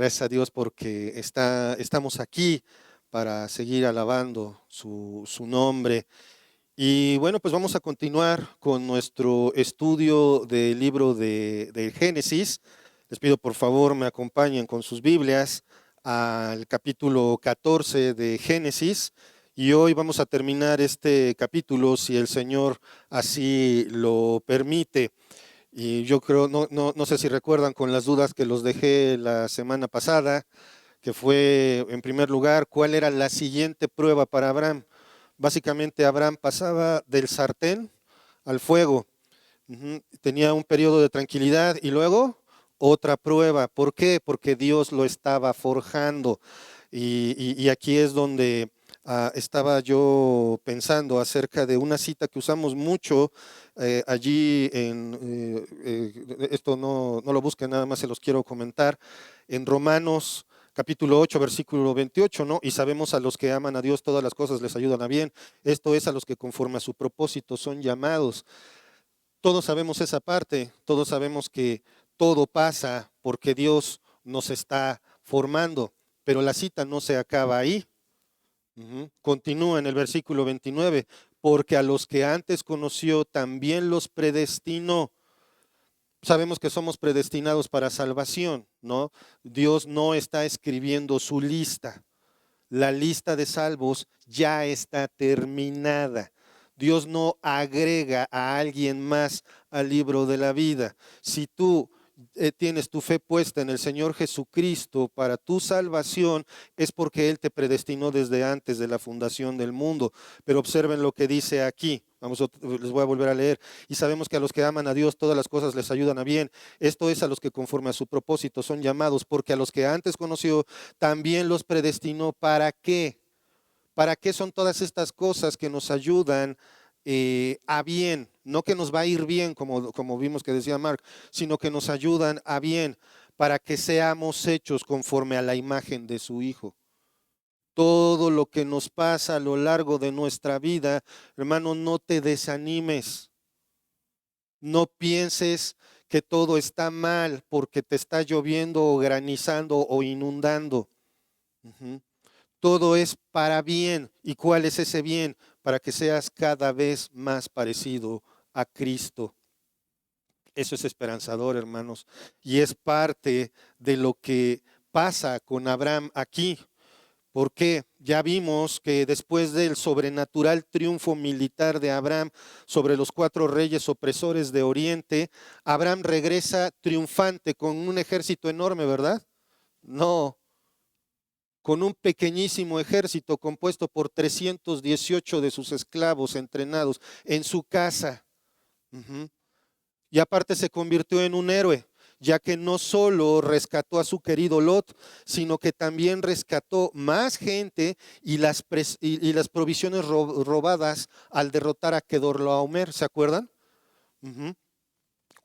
Gracias a Dios porque estamos aquí para seguir alabando su nombre. Y bueno, pues vamos a continuar con nuestro estudio del libro de Génesis. Les pido por favor me acompañen con sus Biblias al capítulo 14 de Génesis. Y hoy vamos a terminar este capítulo, si el Señor así lo permite. Y yo creo, no sé si recuerdan con las dudas que los dejé la semana pasada, que fue, en primer lugar, cuál era la siguiente prueba para Abraham. Básicamente, Abraham pasaba del sartén al fuego. Tenía un periodo de tranquilidad y luego otra prueba. ¿Por qué? Porque Dios lo estaba forjando. Y aquí es donde estaba yo pensando acerca de una cita que usamos mucho allí esto no lo busquen, nada más se los quiero comentar, en Romanos capítulo 8, versículo 28, ¿no? Y sabemos a los que aman a Dios todas las cosas les ayudan a bien. Esto es a los que conforme a su propósito son llamados. Todos sabemos esa parte, todos sabemos que todo pasa porque Dios nos está formando, pero la cita no se acaba ahí. Continúa en el versículo 29, porque a los que antes conoció también los predestinó. Sabemos que somos predestinados para salvación, ¿no? Dios no está escribiendo su lista. La lista de salvos ya está terminada. Dios no agrega a alguien más al libro de la vida. Si tú tienes tu fe puesta en el Señor Jesucristo para tu salvación, es porque Él te predestinó desde antes de la fundación del mundo. Pero observen lo que dice aquí. Les voy a volver a leer. Y sabemos que a los que aman a Dios todas las cosas les ayudan a bien. Esto es a los que conforme a su propósito son llamados, porque a los que antes conoció también los predestinó. ¿Para qué? ¿Para qué son todas estas cosas que nos ayudan a bien? No que nos va a ir bien, como vimos que decía Mark, sino que nos ayudan a bien, para que seamos hechos conforme a la imagen de su Hijo. Todo lo que nos pasa a lo largo de nuestra vida, hermano, no te desanimes. No pienses que todo está mal porque te está lloviendo o granizando o inundando. Todo es para bien. ¿Y cuál es ese bien? Para que seas cada vez más parecido a Cristo. Eso es esperanzador, hermanos. Y es parte de lo que pasa con Abraham aquí. Porque ya vimos que después del sobrenatural triunfo militar de Abraham sobre los 4 reyes opresores de Oriente, Abraham regresa triunfante con un ejército enorme, ¿verdad? No, con un pequeñísimo ejército compuesto por 318 de sus esclavos entrenados en su casa. Y aparte se convirtió en un héroe, ya que no solo rescató a su querido Lot, sino que también rescató más gente y las provisiones robadas al derrotar a Kedorlaomer, ¿se acuerdan?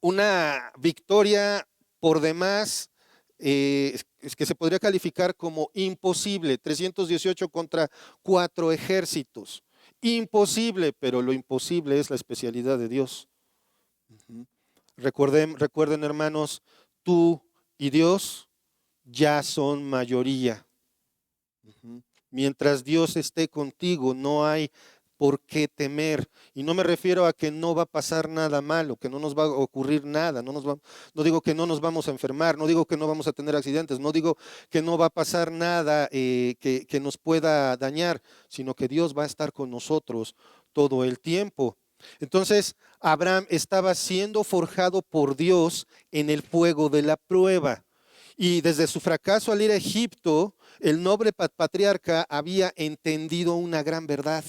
Una victoria por demás es que se podría calificar como imposible, 318 contra 4 ejércitos. Imposible, pero lo imposible es la especialidad de Dios. Recuerden, hermanos, tú y Dios ya son mayoría. Mientras Dios esté contigo, no hay por qué temer. Y no me refiero a que no va a pasar nada malo, que no nos va a ocurrir nada. No digo que no nos vamos a enfermar, no digo que no vamos a tener accidentes, no digo que no va a pasar nada que nos pueda dañar, sino que Dios va a estar con nosotros todo el tiempo. Entonces, Abraham estaba siendo forjado por Dios en el fuego de la prueba. Y desde su fracaso al ir a Egipto, el noble patriarca había entendido una gran verdad: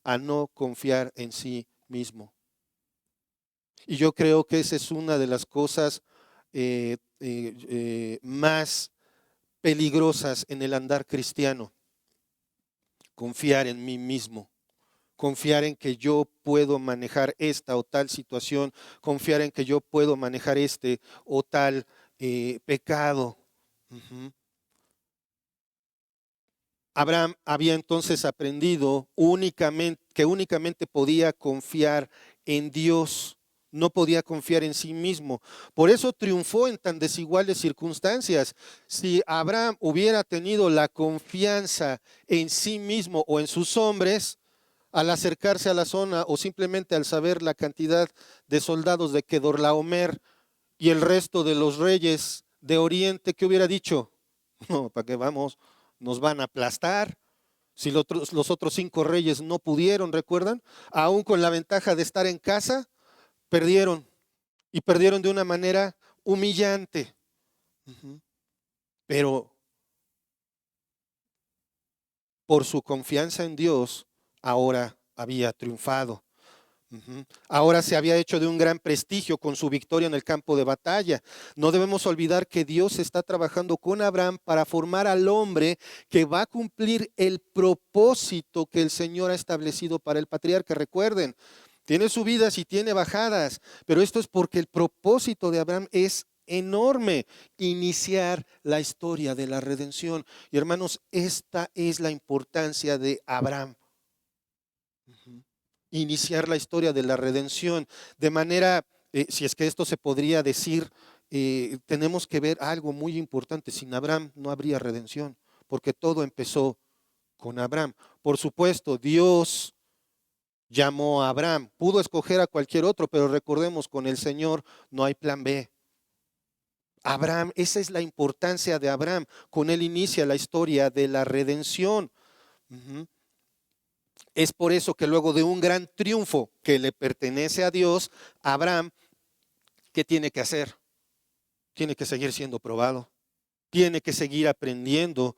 a no confiar en sí mismo. Y yo creo que esa es una de las cosas más peligrosas en el andar cristiano: confiar en mí mismo. Confiar en que yo puedo manejar esta o tal situación, confiar en que yo puedo manejar este o tal pecado. Abraham había entonces aprendido que únicamente podía confiar en Dios. no podía confiar en sí mismo. Por eso triunfó en tan desiguales circunstancias. Si Abraham hubiera tenido la confianza en sí mismo o en sus hombres, al acercarse a la zona o simplemente al saber la cantidad de soldados de Kedorlaomer y el resto de los reyes de Oriente, ¿qué hubiera dicho? No, ¿para qué vamos? Nos van a aplastar. Si los otros 5 reyes no pudieron, ¿recuerdan? Aún con la ventaja de estar en casa, perdieron. Y perdieron de una manera humillante. Pero por su confianza en Dios, ahora había triunfado. Ahora se había hecho de un gran prestigio con su victoria en el campo de batalla. No debemos olvidar que Dios está trabajando con Abraham para formar al hombre que va a cumplir el propósito que el Señor ha establecido para el patriarca. Recuerden, tiene subidas y tiene bajadas, pero esto es porque el propósito de Abraham es enorme: iniciar la historia de la redención. Y hermanos, esta es la importancia de Abraham. Iniciar la historia de la redención. De manera, si es que esto se podría decir, tenemos que ver algo muy importante. Sin Abraham no habría redención, porque todo empezó con Abraham. Por supuesto, Dios llamó a Abraham, pudo escoger a cualquier otro, pero recordemos, con el Señor no hay plan B. Abraham, esa es la importancia de Abraham. Con él inicia la historia de la redención. Es por eso que luego de un gran triunfo que le pertenece a Dios, Abraham, ¿qué tiene que hacer? Tiene que seguir siendo probado, tiene que seguir aprendiendo.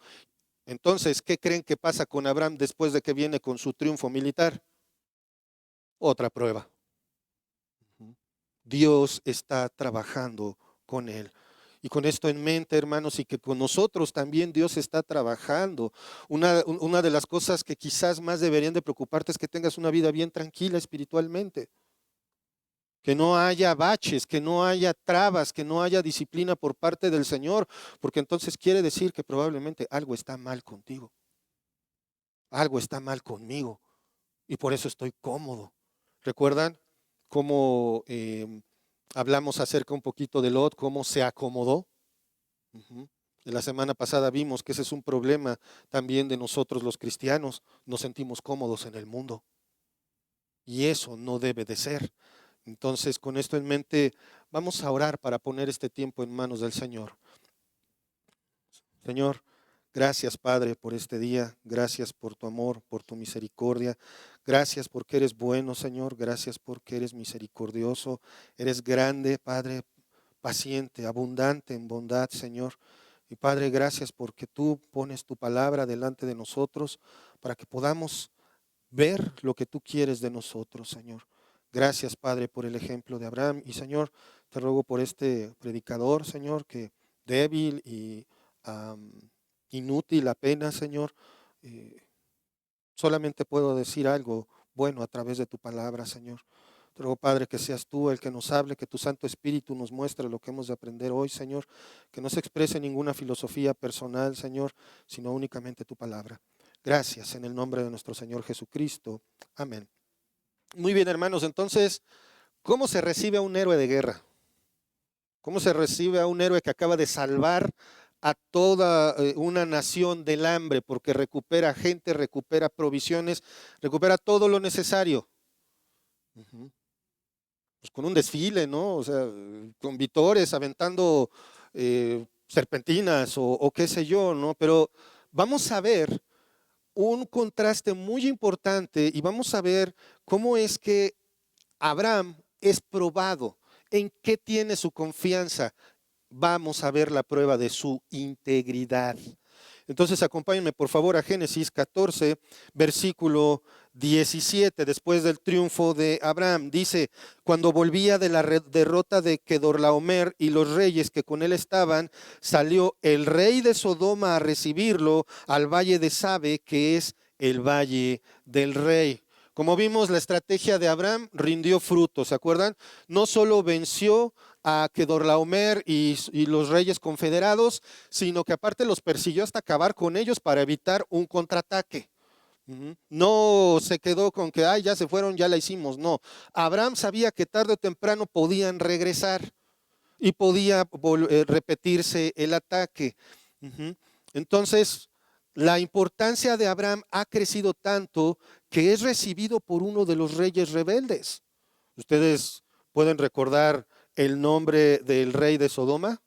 Entonces, ¿qué creen que pasa con Abraham después de que viene con su triunfo militar? Otra prueba. Dios está trabajando con él. Y con esto en mente, hermanos, y que con nosotros también Dios está trabajando. Una de las cosas que quizás más deberían de preocuparte es que tengas una vida bien tranquila espiritualmente. Que no haya baches, que no haya trabas, que no haya disciplina por parte del Señor, porque entonces quiere decir que probablemente algo está mal contigo. Algo está mal conmigo y por eso estoy cómodo. ¿Recuerdan cómo hablamos acerca un poquito de Lot, cómo se acomodó? La semana pasada vimos que ese es un problema también de nosotros los cristianos. Nos sentimos cómodos en el mundo y eso no debe de ser. Entonces, con esto en mente, vamos a orar para poner este tiempo en manos del Señor. Señor, gracias, Padre, por este día. Gracias por tu amor, por tu misericordia. Gracias porque eres bueno, Señor. Gracias porque eres misericordioso. Eres grande, Padre, paciente, abundante en bondad, Señor. Y Padre, gracias porque tú pones tu palabra delante de nosotros para que podamos ver lo que tú quieres de nosotros, Señor. Gracias, Padre, por el ejemplo de Abraham. Y Señor, te ruego por este predicador, Señor, que débil y inútil apenas, Señor. Solamente puedo decir algo bueno a través de tu palabra, Señor. Te ruego, Padre, que seas tú el que nos hable, que tu Santo Espíritu nos muestre lo que hemos de aprender hoy, Señor. Que no se exprese ninguna filosofía personal, Señor, sino únicamente tu palabra. Gracias en el nombre de nuestro Señor Jesucristo. Amén. Muy bien, hermanos, entonces, ¿cómo se recibe a un héroe de guerra? ¿Cómo se recibe a un héroe que acaba de salvar a toda una nación del hambre porque recupera gente, recupera provisiones, recupera todo lo necesario? Pues con un desfile, ¿no? O sea, con vítores, aventando serpentinas o qué sé yo, ¿no? Pero vamos a ver un contraste muy importante y vamos a ver cómo es que Abraham es probado, en qué tiene su confianza. Vamos a ver la prueba de su integridad. Entonces acompáñenme por favor a Génesis 14, versículo 17, después del triunfo de Abraham. Dice: cuando volvía de la derrota de Kedorlaomer y los reyes que con él estaban, salió el rey de Sodoma a recibirlo al valle de Sabe, que es el valle del rey. Como vimos, la estrategia de Abraham rindió frutos, ¿se acuerdan? No solo venció a Kedorlaomer y los reyes confederados, sino que aparte los persiguió hasta acabar con ellos para evitar un contraataque. No tampoco se quedó con que, ay, ya se fueron, ya la hicimos. No, Abraham sabía que tarde o temprano podían regresar y podía repetirse el ataque. Ujú. Entonces, la importancia de Abraham ha crecido tanto que es recibido por uno de los reyes rebeldes. Ustedes pueden recordar el nombre del rey de Sodoma.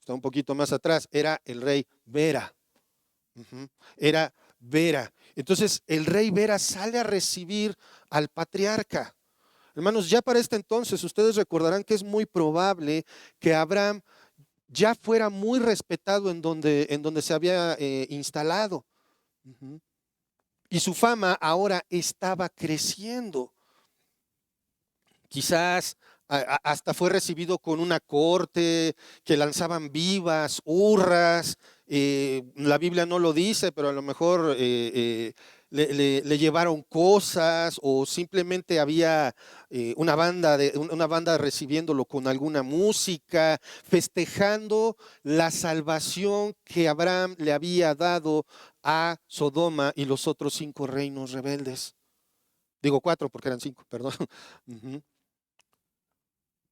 Está un poquito más atrás. Era el rey Vera. Ujú. Era Vera. Entonces, el rey Vera sale a recibir al patriarca. Hermanos, ya para este entonces ustedes recordarán que es muy probable que Abraham ya fuera muy respetado en donde se había instalado. Ujú. Y su fama ahora estaba creciendo. Quizás hasta fue recibido con una corte que lanzaban vivas, hurras. La Biblia no lo dice, pero a lo mejor le llevaron cosas o simplemente había una banda recibiéndolo con alguna música, festejando la salvación que Abraham le había dado a Sodoma y los otros 5 reinos rebeldes. Digo 4 porque eran 5, perdón. Ujú.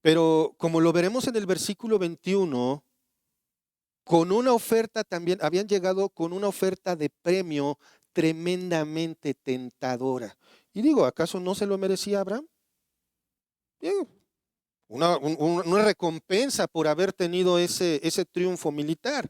Pero como lo veremos en el versículo 21, con una oferta también, habían llegado con una oferta de premio tremendamente tentadora. Y digo, ¿acaso no se lo merecía Abraham? Digo, una recompensa por haber tenido ese triunfo militar.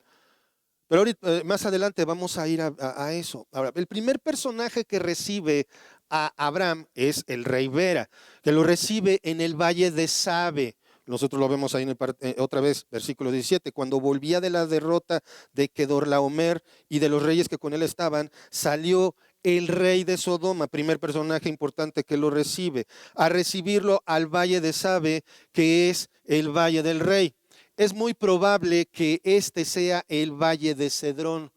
Pero ahorita, más adelante vamos a ir a eso. Ahora, el primer personaje que recibe a Abraham es el rey Vera, que lo recibe en el valle de Sabe. Nosotros lo vemos ahí otra vez, versículo 17. Cuando volvía de la derrota de Kedorlaomer y de los reyes que con él estaban, salió el rey de Sodoma, primer personaje importante que lo recibe, a recibirlo al valle de Sabe, que es el valle del rey. Es muy probable que este sea el valle de Cedrón,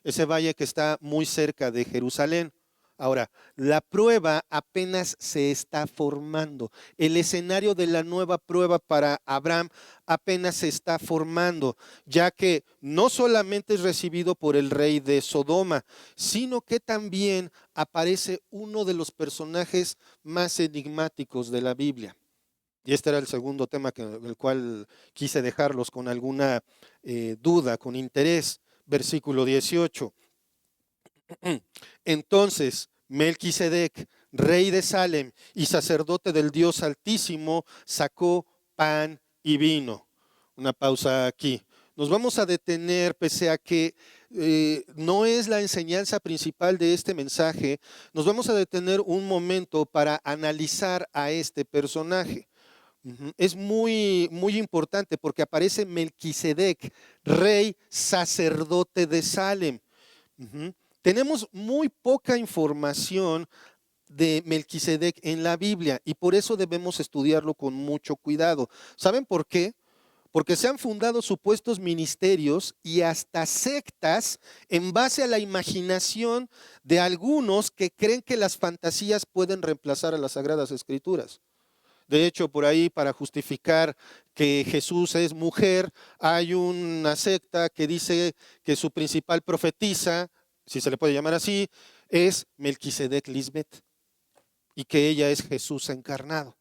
ese valle que está muy cerca de Jerusalén. Ahora, la prueba apenas se está formando. El escenario de la nueva prueba para Abraham apenas se está formando, ya que no solamente es recibido por el rey de Sodoma, sino que también aparece uno de los personajes más enigmáticos de la Biblia. Y este era el segundo tema el cual quise dejarlos con alguna duda, con interés. Versículo 18. Entonces, Melquisedec, rey de Salem y sacerdote del Dios Altísimo, sacó pan y vino. Una pausa aquí. Nos vamos a detener, pese a que no es la enseñanza principal de este mensaje, nos vamos a detener un momento para analizar a este personaje. Es muy, muy importante porque aparece Melquisedec, rey sacerdote de Salem. Ujú. Tenemos muy poca información de Melquisedec en la Biblia y por eso debemos estudiarlo con mucho cuidado. ¿Saben por qué? Porque se han fundado supuestos ministerios y hasta sectas en base a la imaginación de algunos que creen que las fantasías pueden reemplazar a las Sagradas Escrituras. De hecho, por ahí, para justificar que Jesús es mujer, hay una secta que dice que su principal profetisa, si se le puede llamar así, es Melquisedec Lisbeth y que ella es Jesús encarnado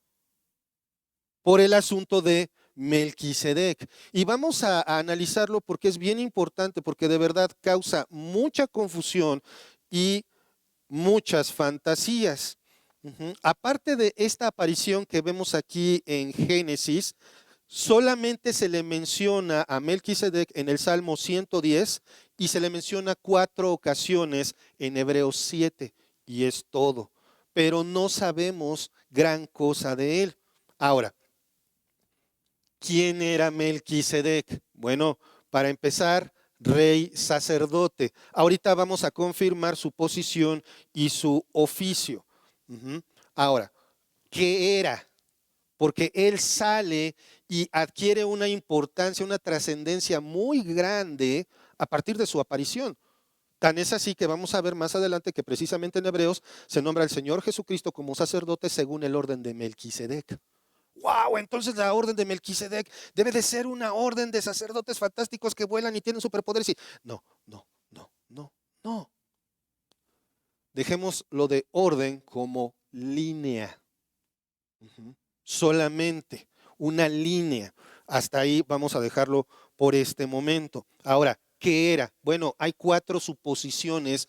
por el asunto de Melquisedec. Y vamos a analizarlo porque es bien importante, porque de verdad causa mucha confusión y muchas fantasías. Aparte de esta aparición que vemos aquí en Génesis, solamente se le menciona a Melquisedec en el Salmo 110 y se le menciona 4 ocasiones en Hebreos 7 y es todo. Pero no sabemos gran cosa de él. Ahora, ¿quién era Melquisedec? Bueno, para empezar, rey sacerdote. Ahorita vamos a confirmar su posición y su oficio. Ahora, ¿qué era? Porque él sale y adquiere una importancia, una trascendencia muy grande a partir de su aparición. Tan es así que vamos a ver más adelante que precisamente en Hebreos se nombra al Señor Jesucristo como sacerdote según el orden de Melquisedec. ¡Wow! Entonces la orden de Melquisedec debe de ser una orden de sacerdotes fantásticos que vuelan y tienen superpoderes. No, no, no, no, no. Dejemos lo de orden como línea. Solamente una línea. Hasta ahí vamos a dejarlo por este momento. Ahora, ¿qué era? Bueno, hay 4 suposiciones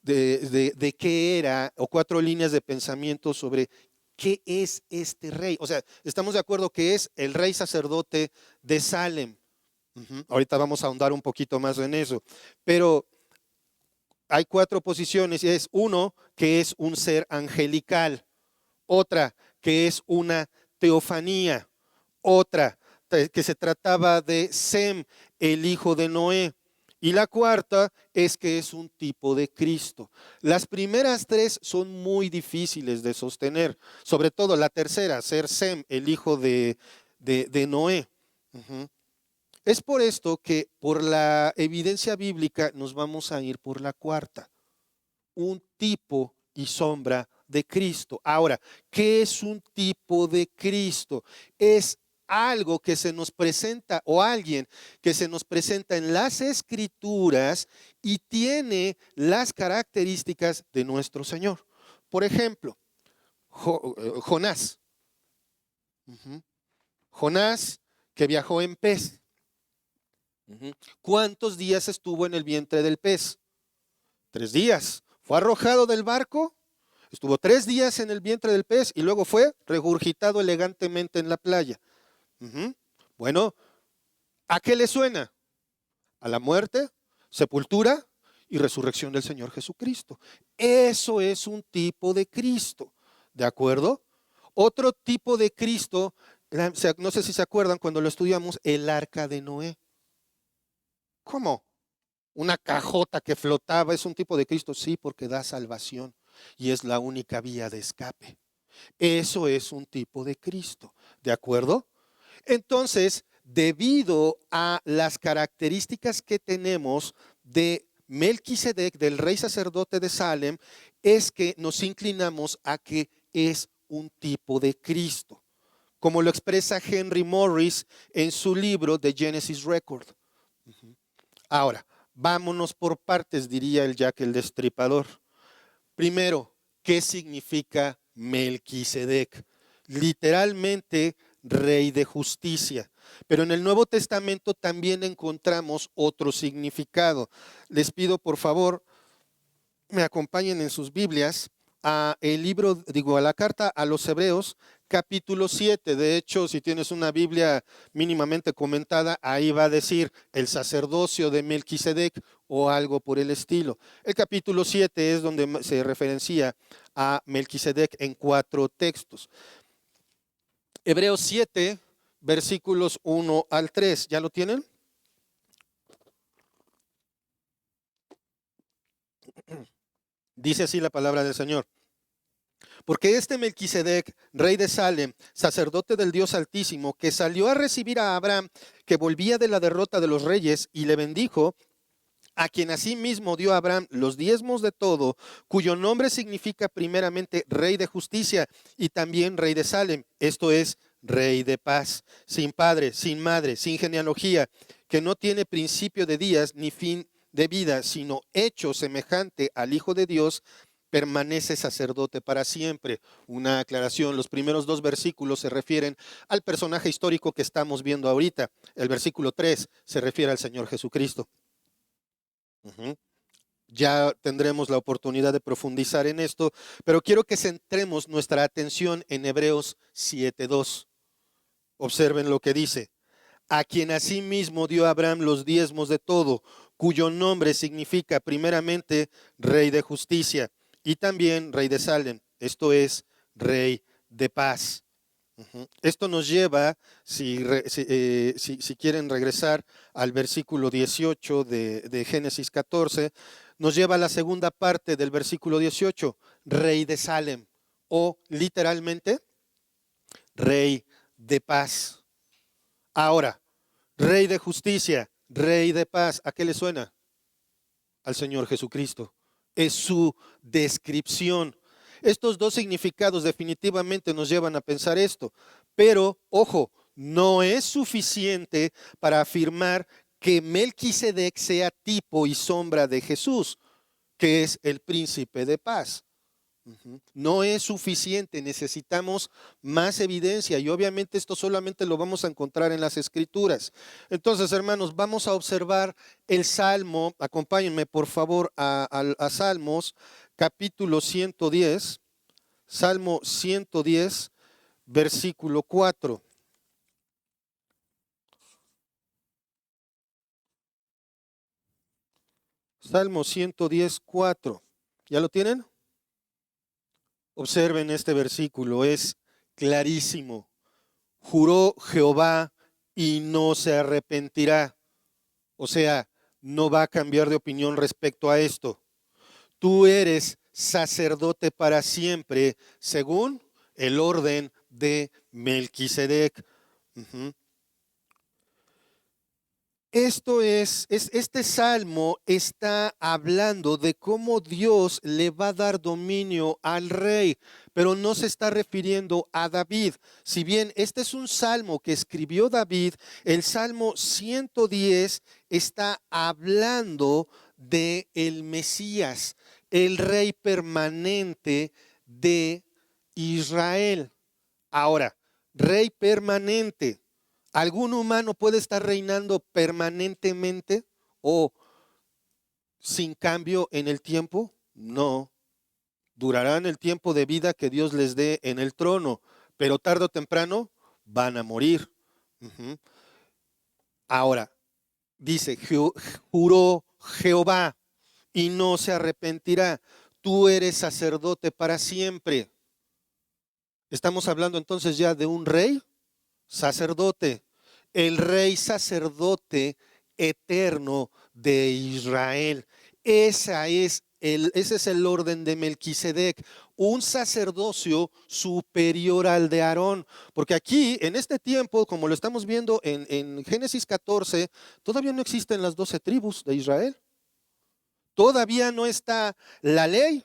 de qué era, o 4 líneas de pensamiento sobre qué es este rey. O sea, estamos de acuerdo que es el rey sacerdote de Salem. Ahorita vamos a ahondar un poquito más en eso. Pero hay 4 posiciones. Es uno, que es un ser angelical. Otra, que es una teofanía. Otra, que se trataba de Sem, el hijo de Noé. Y la cuarta es que es un tipo de Cristo. Las primeras 3 son muy difíciles de sostener, sobre todo la tercera, ser Sem, el hijo de Noé. Es por esto que por la evidencia bíblica nos vamos a ir por la cuarta, un tipo y sombra de Cristo. Ahora, ¿qué es un tipo de Cristo? Es algo que se nos presenta, o alguien que se nos presenta en las Escrituras y tiene las características de nuestro Señor. Por ejemplo, Jonás. Jonás, que viajó en pez. ¿Cuántos días estuvo en el vientre del pez? 3 días. Fue arrojado del barco, estuvo 3 días en el vientre del pez y luego fue regurgitado elegantemente en la playa. Bueno, ¿a qué le suena? A la muerte, sepultura y resurrección del Señor Jesucristo. Eso es un tipo de Cristo, ¿de acuerdo? Otro tipo de Cristo, no sé si se acuerdan cuando lo estudiamos, el arca de Noé. ¿Cómo? Una cajota que flotaba, ¿es un tipo de Cristo? Sí, porque da salvación y es la única vía de escape. Eso es un tipo de Cristo, ¿de acuerdo? Entonces, debido a las características que tenemos de Melquisedec, del rey sacerdote de Salem, es que nos inclinamos a que es un tipo de Cristo, como lo expresa Henry Morris en su libro The Genesis Record. Ahora, vámonos por partes, diría el Jack el Destripador. Primero, ¿qué significa Melquisedec? Literalmente, rey de justicia. Pero en el Nuevo Testamento también encontramos otro significado. Les pido, por favor, me acompañen en sus Biblias a la carta a los Hebreos, capítulo 7. De hecho, si tienes una Biblia mínimamente comentada, ahí va a decir el sacerdocio de Melquisedec o algo por el estilo. El capítulo 7 es donde se referencia a Melquisedec en 4 textos. Hebreos 7, versículos 1 al 3. ¿Ya lo tienen? Dice así la palabra del Señor. Porque este Melquisedec, rey de Salem, sacerdote del Dios Altísimo, que salió a recibir a Abraham, que volvía de la derrota de los reyes, y le bendijo, a quien asimismo dio a Abraham los diezmos de todo, cuyo nombre significa primeramente rey de justicia y también rey de Salem, esto es, rey de paz, sin padre, sin madre, sin genealogía, que no tiene principio de días ni fin de vida, sino hecho semejante al Hijo de Dios, permanece sacerdote para siempre. Una aclaración, los primeros 2 versículos se refieren al personaje histórico que estamos viendo ahorita. El versículo 3 se refiere al Señor Jesucristo. Ya tendremos la oportunidad de profundizar en esto, pero quiero que centremos nuestra atención en Hebreos 7:2. Observen lo que dice. A quien asimismo dio a Abraham los diezmos de todo, cuyo nombre significa primeramente rey de justicia y también rey de Salem, esto es, rey de paz. Esto nos lleva, si quieren regresar al versículo 18 de Génesis 14, nos lleva a la segunda parte del versículo 18, rey de Salem, o literalmente, rey de paz. Ahora, rey de justicia, rey de paz, ¿a qué le suena? Al Señor Jesucristo. Es su descripción. Estos 2 significados definitivamente nos llevan a pensar esto, pero ojo, no es suficiente para afirmar que Melquisedec sea tipo y sombra de Jesús. que es el príncipe de paz. No es suficiente, necesitamos más evidencia y obviamente esto solamente lo vamos a encontrar en las Escrituras. Entonces, hermanos, vamos a observar el Salmo. Acompáñenme por favor a Salmos capítulo 110, Salmo 110, versículo 4. Salmo 110, 4. ¿Ya lo tienen? Observen este versículo, es clarísimo. Juró Jehová y no se arrepentirá. O sea, no va a cambiar de opinión respecto a esto. Tú eres sacerdote para siempre, según el orden de Melquisedec. Este salmo está hablando de cómo Dios le va a dar dominio al rey, pero no se está refiriendo a David. Si bien este es un salmo que escribió David, el Salmo 110 está hablando de el Mesías, el rey permanente de Israel. Ahora, rey permanente. ¿Algún humano puede estar reinando permanentemente o sin cambio en el tiempo? No. Durarán el tiempo de vida que Dios les dé en el trono, pero tarde o temprano van a morir. Ahora, dice, juró Jehová y no se arrepentirá. Tú eres sacerdote para siempre. Estamos hablando entonces ya de un rey sacerdote, el rey sacerdote eterno de Israel. Ese es el orden de Melquisedec, un sacerdocio superior al de Aarón. Porque aquí, en este tiempo, como lo estamos viendo en Génesis 14, todavía no existen las 12 tribus de Israel. Todavía no está la ley.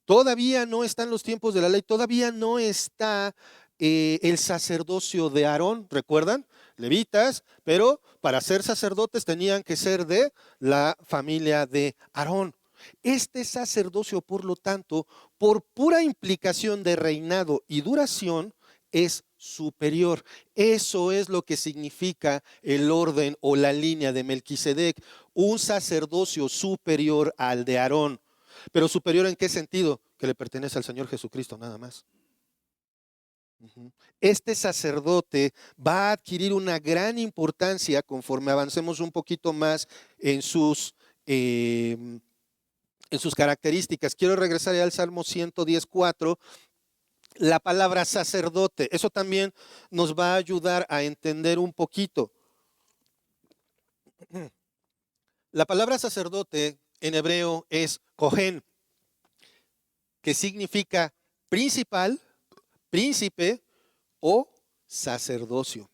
Todavía no están los tiempos de la ley. Todavía no está el sacerdocio de Aarón, ¿recuerdan? Levitas, pero para ser sacerdotes tenían que ser de la familia de Aarón. Este sacerdocio, por lo tanto, por pura implicación de reinado y duración, es superior. Eso es lo que significa el orden o la línea de Melquisedec, un sacerdocio superior al de Aarón. Pero superior ¿en qué sentido? Que le pertenece al Señor Jesucristo nada más. Este sacerdote va a adquirir una gran importancia conforme avancemos un poquito más en sus características. Quiero regresar al Salmo 110:4. La palabra sacerdote, eso también nos va a ayudar a entender un poquito. La palabra sacerdote en hebreo es kohen, que significa principal, príncipe o sacerdocio.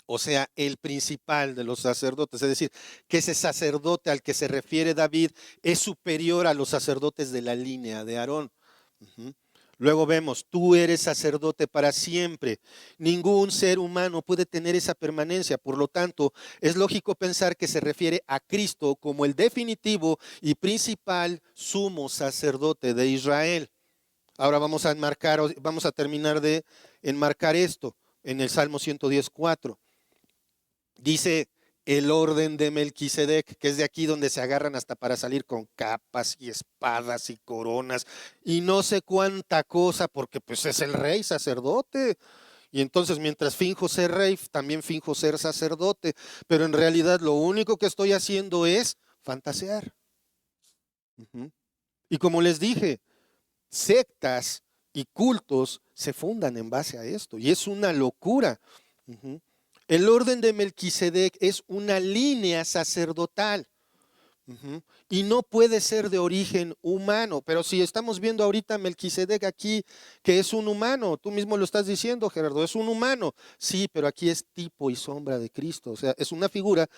O sea, el principal de los sacerdotes. Es decir, que ese sacerdote al que se refiere David es superior a los sacerdotes de la línea de Aarón. Luego vemos, tú eres sacerdote para siempre. Ningún ser humano puede tener esa permanencia. Por lo tanto, es lógico pensar que se refiere a Cristo como el definitivo y principal sumo sacerdote de Israel. Ahora vamos a terminar de enmarcar esto en el Salmo 110:4. Dice el orden de Melquisedec, que es de aquí donde se agarran hasta para salir con capas y espadas y coronas y no sé cuánta cosa, porque pues es el rey sacerdote. Y entonces mientras finjo ser rey, también finjo ser sacerdote, pero en realidad lo único que estoy haciendo es fantasear. Y como les dije, sectas y cultos se fundan en base a esto y es una locura. El orden de Melquisedec es una línea sacerdotal y no puede ser de origen humano. Pero si estamos viendo ahorita Melquisedec aquí, que es un humano, tú mismo lo estás diciendo, Gerardo, es un humano. Sí, pero aquí es tipo y sombra de Cristo. O sea, es una figura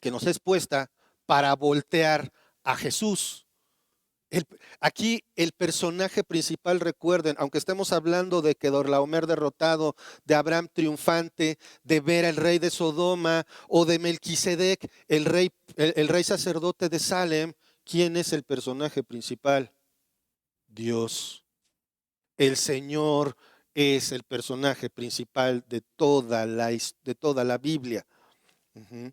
que nos es puesta para voltear a Jesús. El- Aquí el personaje principal, recuerden, aunque estemos hablando de Kedorlaomer derrotado, de Abraham triunfante, de ver al rey de Sodoma o de Melquisedec, el rey sacerdote de Salem, ¿quién es el personaje principal? Dios. El Señor es el personaje principal de de toda la Biblia. Ujú.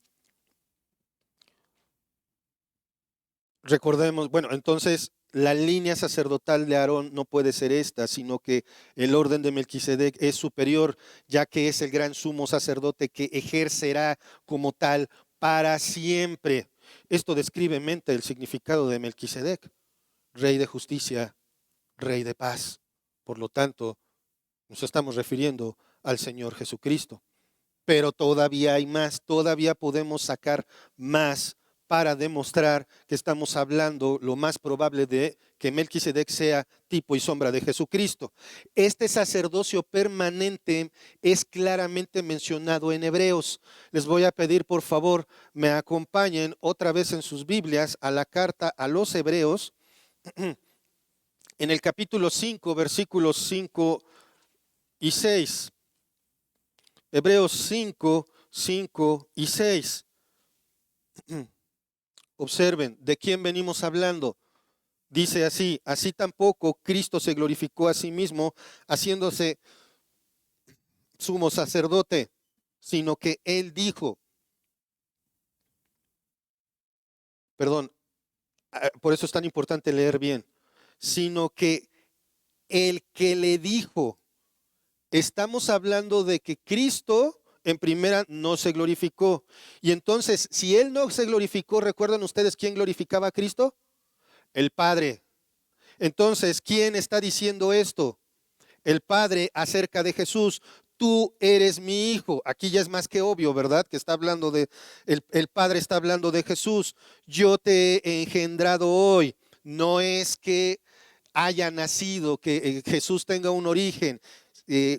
Recordemos, bueno, entonces la línea sacerdotal de Aarón no puede ser esta, sino que el orden de Melquisedec es superior, ya que es el gran sumo sacerdote que ejercerá como tal para siempre. Esto describe en mente el significado de Melquisedec, rey de justicia, rey de paz. Por lo tanto, nos estamos refiriendo al Señor Jesucristo. Pero todavía hay más, todavía podemos sacar más para demostrar que estamos hablando lo más probable de que Melquisedec sea tipo y sombra de Jesucristo. Este sacerdocio permanente es claramente mencionado en Hebreos. Les voy a pedir, por favor, me acompañen otra vez en sus Biblias a la carta a los Hebreos, en el capítulo 5, versículos 5 y 6. Hebreos 5, 5 y 6. Observen, ¿de quién venimos hablando? Dice así, así tampoco Cristo se glorificó a sí mismo haciéndose sumo sacerdote, sino que Él dijo, perdón, por eso es tan importante leer bien, sino que el que le dijo, estamos hablando de que Cristo en primera no se glorificó. Y entonces, si Él no se glorificó, ¿recuerdan ustedes quién glorificaba a Cristo? El Padre. Entonces, ¿quién está diciendo esto? El Padre acerca de Jesús. Tú eres mi hijo. Aquí ya es más que obvio, ¿verdad? Que está hablando el Padre está hablando de Jesús. Yo te he engendrado hoy. No es que haya nacido, que Jesús tenga un origen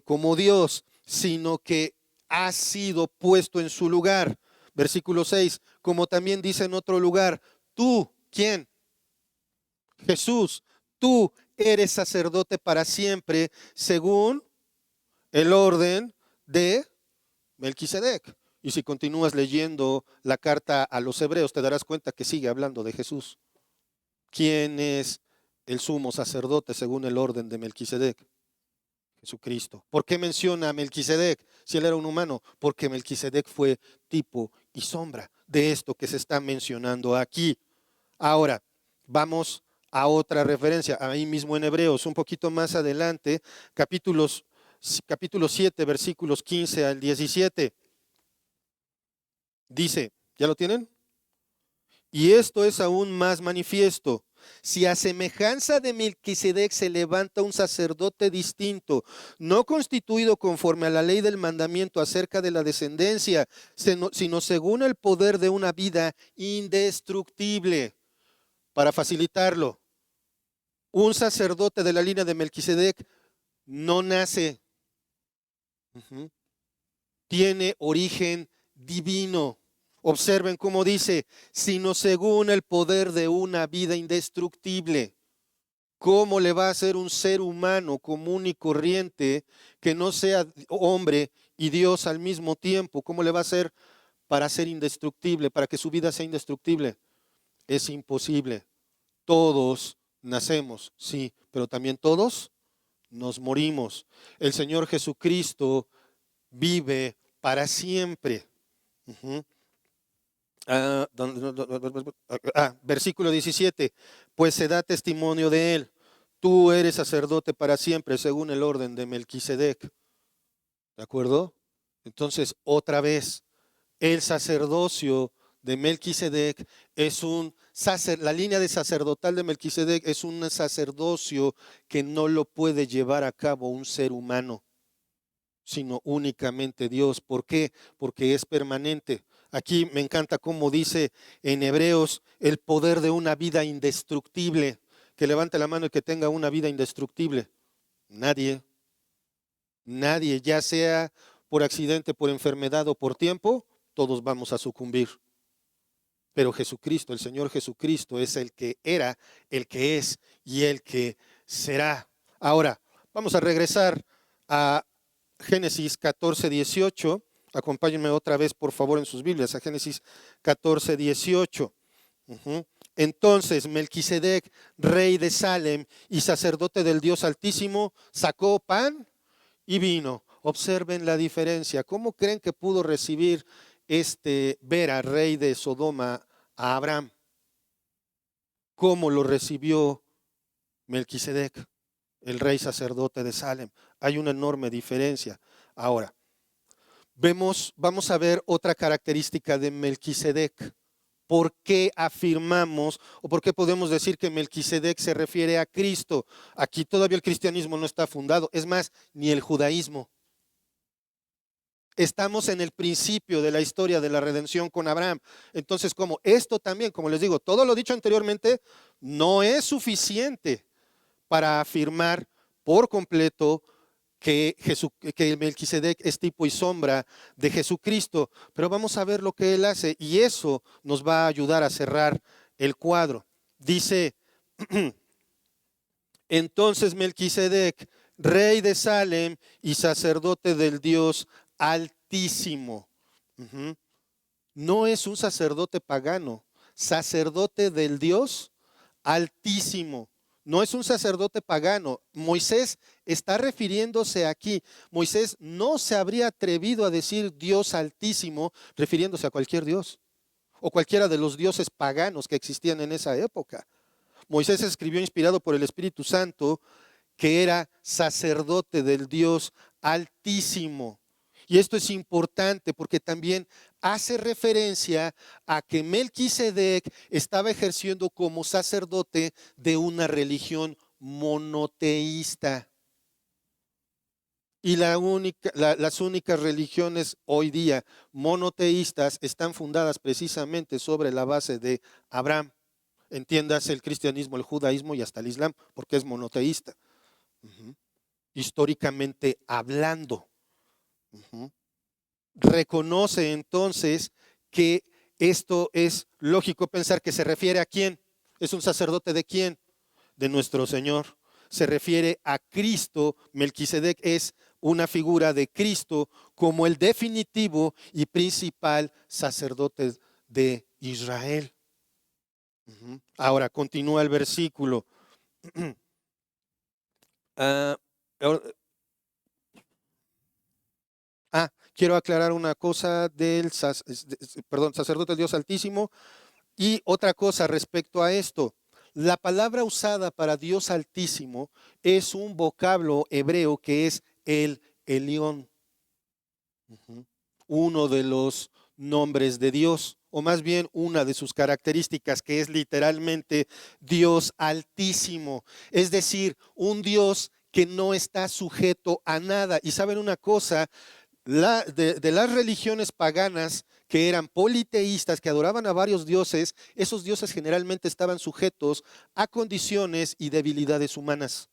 como Dios, sino que ha sido puesto en su lugar. Versículo 6, como también dice en otro lugar, tú, ¿quién? Jesús, tú eres sacerdote para siempre según el orden de Melquisedec. Y si continúas leyendo la carta a los hebreos, te darás cuenta que sigue hablando de Jesús. ¿Quién es el sumo sacerdote según el orden de Melquisedec? Jesucristo. ¿Por qué menciona a Melquisedec si él era un humano? Porque Melquisedec fue tipo y sombra de esto que se está mencionando aquí. Ahora, vamos a otra referencia, ahí mismo en Hebreos, un poquito más adelante, capítulo 7, versículos 15 al 17. Dice, ¿ya lo tienen? Y esto es aún más manifiesto. Si a semejanza de Melquisedec se levanta un sacerdote distinto, no constituido conforme a la ley del mandamiento acerca de la descendencia, sino según el poder de una vida indestructible, para facilitarlo, un sacerdote de la línea de Melquisedec no nace, uh-huh, tiene origen divino. Observen cómo dice, sino según el poder de una vida indestructible. ¿Cómo le va a ser un ser humano común y corriente que no sea hombre y Dios al mismo tiempo? ¿Cómo le va a ser para ser indestructible, para que su vida sea indestructible? Es imposible. Todos nacemos, sí, pero también todos nos morimos. El Señor Jesucristo vive para siempre. Uh-huh. Versículo 17, pues se da testimonio de él. Tú eres sacerdote para siempre según el orden de Melquisedec. ¿De acuerdo? Entonces, otra vez, el sacerdocio de Melquisedec es la línea de sacerdotal de Melquisedec es un sacerdocio que no lo puede llevar a cabo un ser humano, sino únicamente Dios. ¿Por qué? Porque es permanente. Aquí me encanta cómo dice en Hebreos el poder de una vida indestructible. Que levante la mano y que tenga una vida indestructible. Nadie, nadie, ya sea por accidente, por enfermedad o por tiempo, todos vamos a sucumbir. pero Jesucristo, el Señor Jesucristo, es el que era, el que es y el que será. Ahora, vamos a regresar a Génesis 14, 18. Acompáñenme otra vez, por favor, en sus Biblias, a Génesis 14, 18. Entonces Melquisedec, rey de Salem y sacerdote del Dios Altísimo, sacó pan y vino. Observen la diferencia. ¿Cómo creen que pudo recibir Vera, rey de Sodoma, a Abraham? ¿Cómo lo recibió Melquisedec, el rey sacerdote de Salem? Hay una enorme diferencia. Ahora, vamos a ver otra característica de Melquisedec. ¿Por qué afirmamos o por qué podemos decir que Melquisedec se refiere a Cristo? Aquí todavía el cristianismo no está fundado, es más, ni el judaísmo. Estamos en el principio de la historia de la redención con Abraham. Entonces, como esto también, como les digo, todo lo dicho anteriormente no es suficiente para afirmar por completo que Melquisedec es tipo y sombra de Jesucristo, pero vamos a ver lo que él hace y eso nos va a ayudar a cerrar el cuadro. Dice, entonces Melquisedec, rey de Salem y sacerdote del Dios Altísimo. No es un sacerdote pagano, sacerdote del Dios Altísimo. No es un sacerdote pagano. Moisés está refiriéndose aquí. Moisés no se habría atrevido a decir Dios Altísimo refiriéndose a cualquier dios o cualquiera de los dioses paganos que existían en esa época. Moisés escribió inspirado por el Espíritu Santo que era sacerdote del Dios Altísimo. Y esto es importante porque también hace referencia a que Melquisedec estaba ejerciendo como sacerdote de una religión monoteísta. Y las únicas religiones hoy día monoteístas están fundadas precisamente sobre la base de Abraham. Entiéndase el cristianismo, el judaísmo y hasta el islam, porque es monoteísta. Históricamente hablando. Reconoce entonces que esto es lógico pensar que se refiere a quién. ¿Es un sacerdote de quién? De nuestro Señor. Se refiere a Cristo. Melquisedec es una figura de Cristo como el definitivo y principal sacerdote de Israel. Ahora continúa el versículo. Quiero aclarar una cosa del sacerdote del Dios Altísimo y otra cosa respecto a esto. La palabra usada para Dios Altísimo es un vocablo hebreo que es el Elión, uno de los nombres de Dios, o más bien una de sus características, que es literalmente Dios Altísimo, es decir, un Dios que no está sujeto a nada. Y saben una cosa, de las religiones paganas que eran politeístas, que adoraban a varios dioses, esos dioses generalmente estaban sujetos a condiciones y debilidades humanas.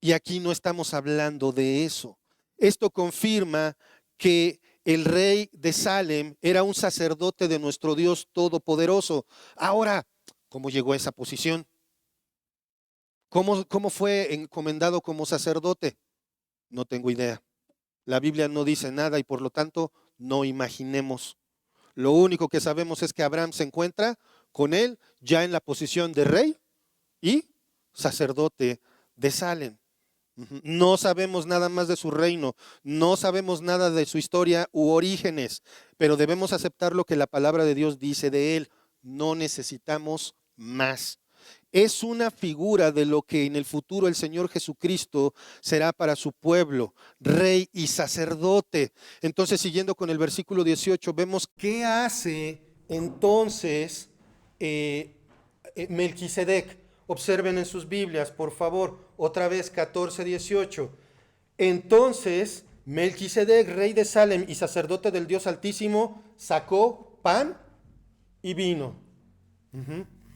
Y aquí no estamos hablando de eso. Esto confirma que el rey de Salem era un sacerdote de nuestro Dios Todopoderoso. Ahora, ¿cómo llegó a esa posición? ¿Cómo fue encomendado como sacerdote? No tengo idea. La Biblia no dice nada y por lo tanto no imaginemos. Lo único que sabemos es que Abraham se encuentra con él ya en la posición de rey y sacerdote de Salem. No sabemos nada más de su reino, no sabemos nada de su historia u orígenes, pero debemos aceptar lo que la palabra de Dios dice de él. No necesitamos más. Es una figura de lo que en el futuro el Señor Jesucristo será para su pueblo, rey y sacerdote. Entonces, siguiendo con el versículo 18, vemos qué hace entonces Melquisedec. Observen en sus Biblias, por favor, otra vez 14, 18. Entonces, Melquisedec, rey de Salem y sacerdote del Dios Altísimo, sacó pan y vino.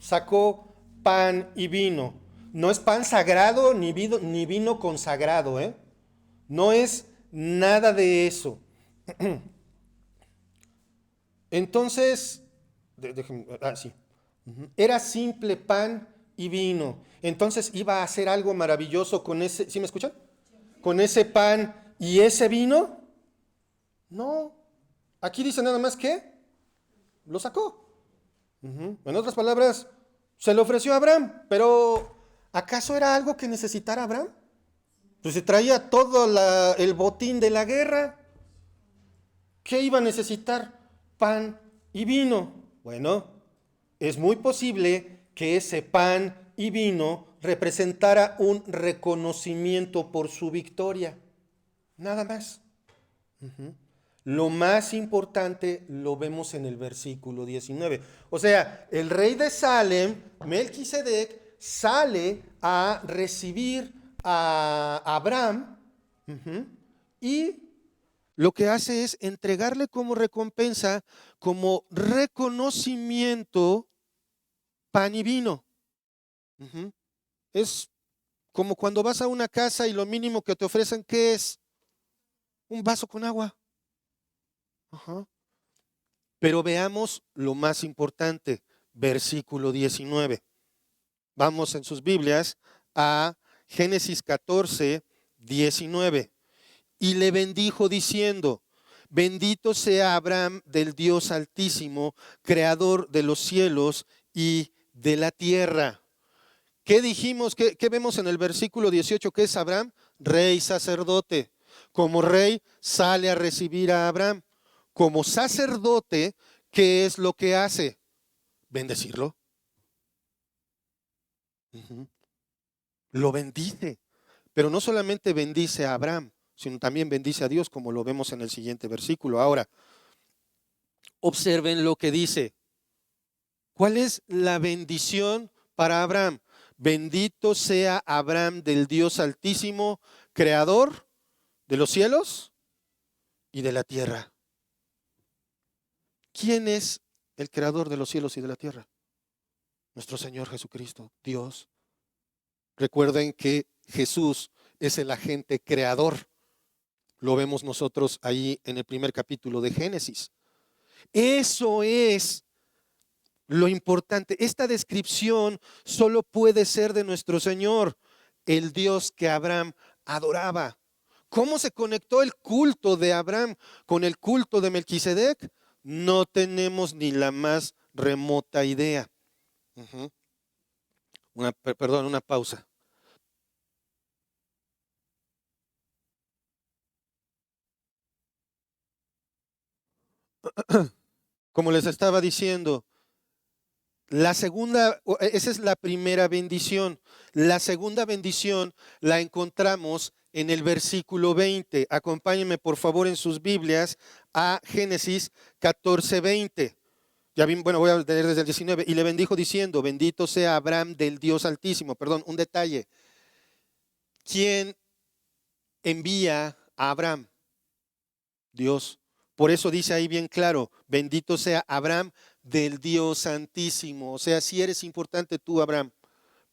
Sacó pan y vino. No es pan sagrado ni vino consagrado, No es nada de eso. Entonces, sí. Era simple pan y vino. Entonces iba a hacer algo maravilloso con ese, ¿sí me escuchan? Con ese pan y ese vino. No. Aquí dice nada más que lo sacó. En otras palabras, se lo ofreció a Abraham, pero ¿acaso era algo que necesitara Abraham? Pues se traía todo el botín de la guerra. ¿Qué iba a necesitar? Pan y vino. Bueno, es muy posible que ese pan y vino representara un reconocimiento por su victoria. Nada más. Lo más importante lo vemos en el versículo 19. O sea, el rey de Salem, Melquisedec, sale a recibir a Abraham y lo que hace es entregarle como recompensa, como reconocimiento, pan y vino. Es como cuando vas a una casa y lo mínimo que te ofrecen, ¿qué es? Un vaso con agua. Pero veamos lo más importante, versículo 19. Vamos en sus Biblias a Génesis 14, 19. Y le bendijo diciendo: bendito sea Abraham del Dios Altísimo, creador de los cielos y de la tierra. ¿Qué dijimos? ¿Qué vemos en el versículo 18? ¿Qué es Abraham? Rey sacerdote. Como rey sale a recibir a Abraham. Como sacerdote, ¿qué es lo que hace? Bendecirlo. Lo bendice. Pero no solamente bendice a Abraham, sino también bendice a Dios, como lo vemos en el siguiente versículo. Ahora, observen lo que dice. ¿Cuál es la bendición para Abraham? Bendito sea Abraham del Dios Altísimo, creador de los cielos y de la tierra. ¿Quién es el creador de los cielos y de la tierra? Nuestro Señor Jesucristo, Dios. Recuerden que Jesús es el agente creador. Lo vemos nosotros ahí en el primer capítulo de Génesis. Eso es lo importante. Esta descripción solo puede ser de nuestro Señor, el Dios que Abraham adoraba. ¿Cómo se conectó el culto de Abraham con el culto de Melquisedec? No tenemos ni la más remota idea. Una pausa. Como les estaba diciendo, esa es la primera bendición. La segunda bendición la encontramos en el versículo 20. Acompáñenme por favor en sus Biblias a Génesis 14, 20. Bueno, voy a leer desde el 19. Y le bendijo diciendo: bendito sea Abraham del Dios Altísimo. Perdón, un detalle. ¿Quién envía a Abraham? Dios. Por eso dice ahí bien claro: bendito sea Abraham del Dios Santísimo. O sea, sí eres importante tú, Abraham,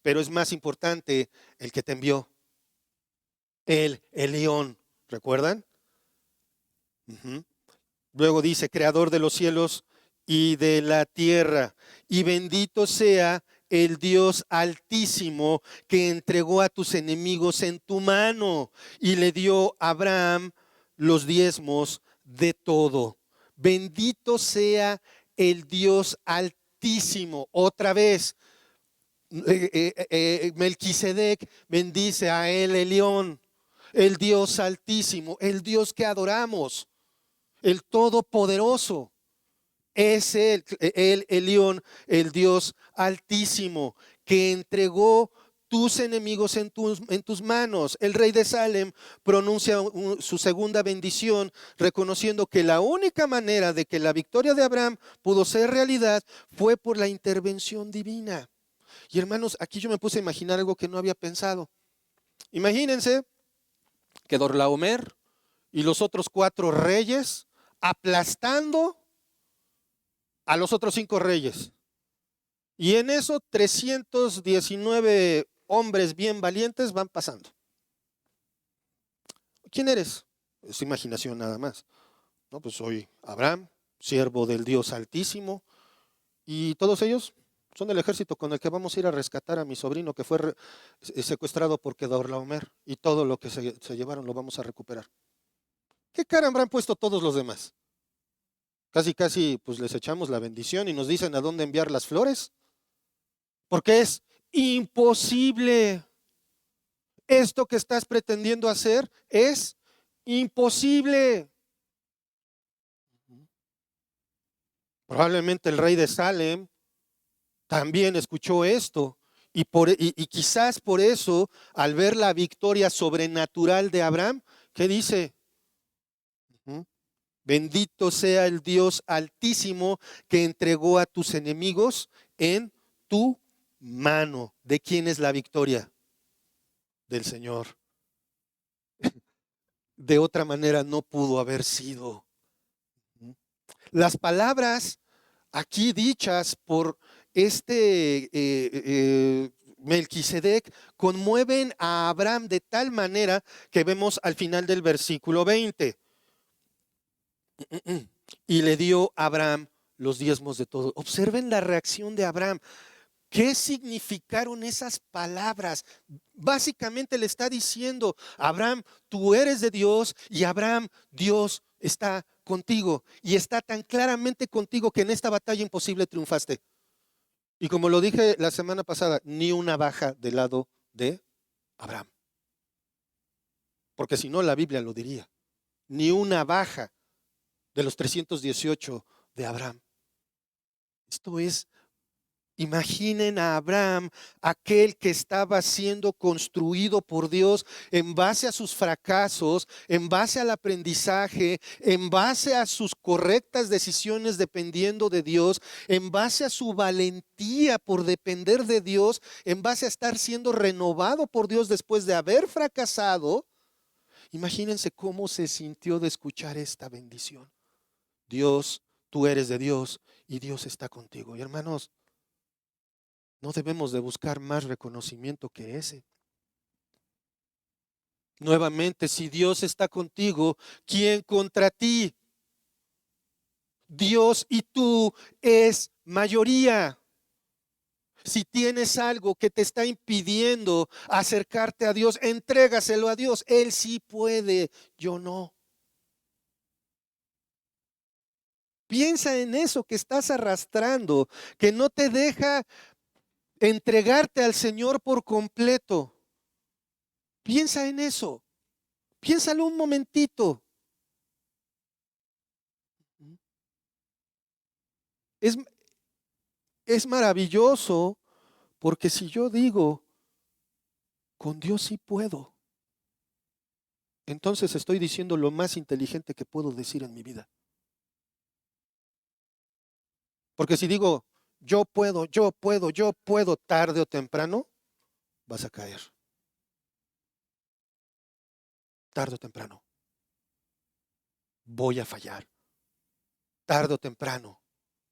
pero es más importante el que te envió, el Elión. ¿Recuerdan? Luego dice: creador de los cielos y de la tierra. Y bendito sea el Dios Altísimo, que entregó a tus enemigos en tu mano y le dio a Abraham los diezmos de todo. Bendito sea el Dios Altísimo. Otra vez, Melquisedec bendice a el Elión, el Dios Altísimo, el Dios que adoramos, el Todopoderoso. Es el Elión, el Dios Altísimo, que entregó tus enemigos en tus manos. El rey de Salem pronuncia su segunda bendición, reconociendo que la única manera de que la victoria de Abraham pudo ser realidad fue por la intervención divina. Y hermanos, aquí yo me puse a imaginar algo que no había pensado. Imagínense que Dorlaomer y los otros 4 reyes aplastando a los otros 5 reyes. Y en eso 319 hombres bien valientes van pasando. ¿Quién eres? Es imaginación nada más. No, pues soy Abraham, siervo del Dios Altísimo, y todos ellos son el ejército con el que vamos a ir a rescatar a mi sobrino que fue secuestrado por Kedorlaomer, y todo lo que se llevaron lo vamos a recuperar. ¿Qué cara habrán puesto todos los demás? Casi, casi, pues les echamos la bendición y nos dicen a dónde enviar las flores, porque es imposible. Esto que estás pretendiendo hacer es imposible. Probablemente el rey de Salem también escuchó esto y quizás por eso, al ver la victoria sobrenatural de Abraham, ¿qué dice? Bendito sea el Dios Altísimo que entregó a tus enemigos en tu mano. ¿De quién es la victoria? Del Señor. De otra manera no pudo haber sido. Las palabras aquí dichas por Melquisedec conmueven a Abraham de tal manera que vemos al final del versículo 20. Y le dio a Abraham los diezmos de todo. Observen la reacción de Abraham. ¿Qué significaron esas palabras? Básicamente le está diciendo, Abraham, tú eres de Dios, y Abraham, Dios está contigo, y está tan claramente contigo que en esta batalla imposible triunfaste. Y como lo dije la semana pasada, ni una baja del lado de Abraham. Porque si no, la Biblia lo diría. Ni una baja de los 318 de Abraham. Esto es, imaginen a Abraham, aquel que estaba siendo construido por Dios en base a sus fracasos, en base al aprendizaje, en base a sus correctas decisiones dependiendo de Dios, en base a su valentía por depender de Dios, en base a estar siendo renovado por Dios después de haber fracasado. Imagínense cómo se sintió de escuchar esta bendición. Dios, tú eres de Dios y Dios está contigo. Y hermanos, no debemos de buscar más reconocimiento que ese. Nuevamente, si Dios está contigo, ¿quién contra ti? Dios y tú es mayoría. Si tienes algo que te está impidiendo acercarte a Dios, entrégaselo a Dios. Él sí puede, yo no. Piensa en eso que estás arrastrando, que no te deja entregarte al Señor por completo. Piensa en eso. Piénsalo un momentito. Es, es maravilloso porque si yo digo, con Dios sí puedo, entonces estoy diciendo lo más inteligente que puedo decir en mi vida. Porque si digo, yo puedo, tarde o temprano, vas a caer. Tarde o temprano. Voy a fallar. Tarde o temprano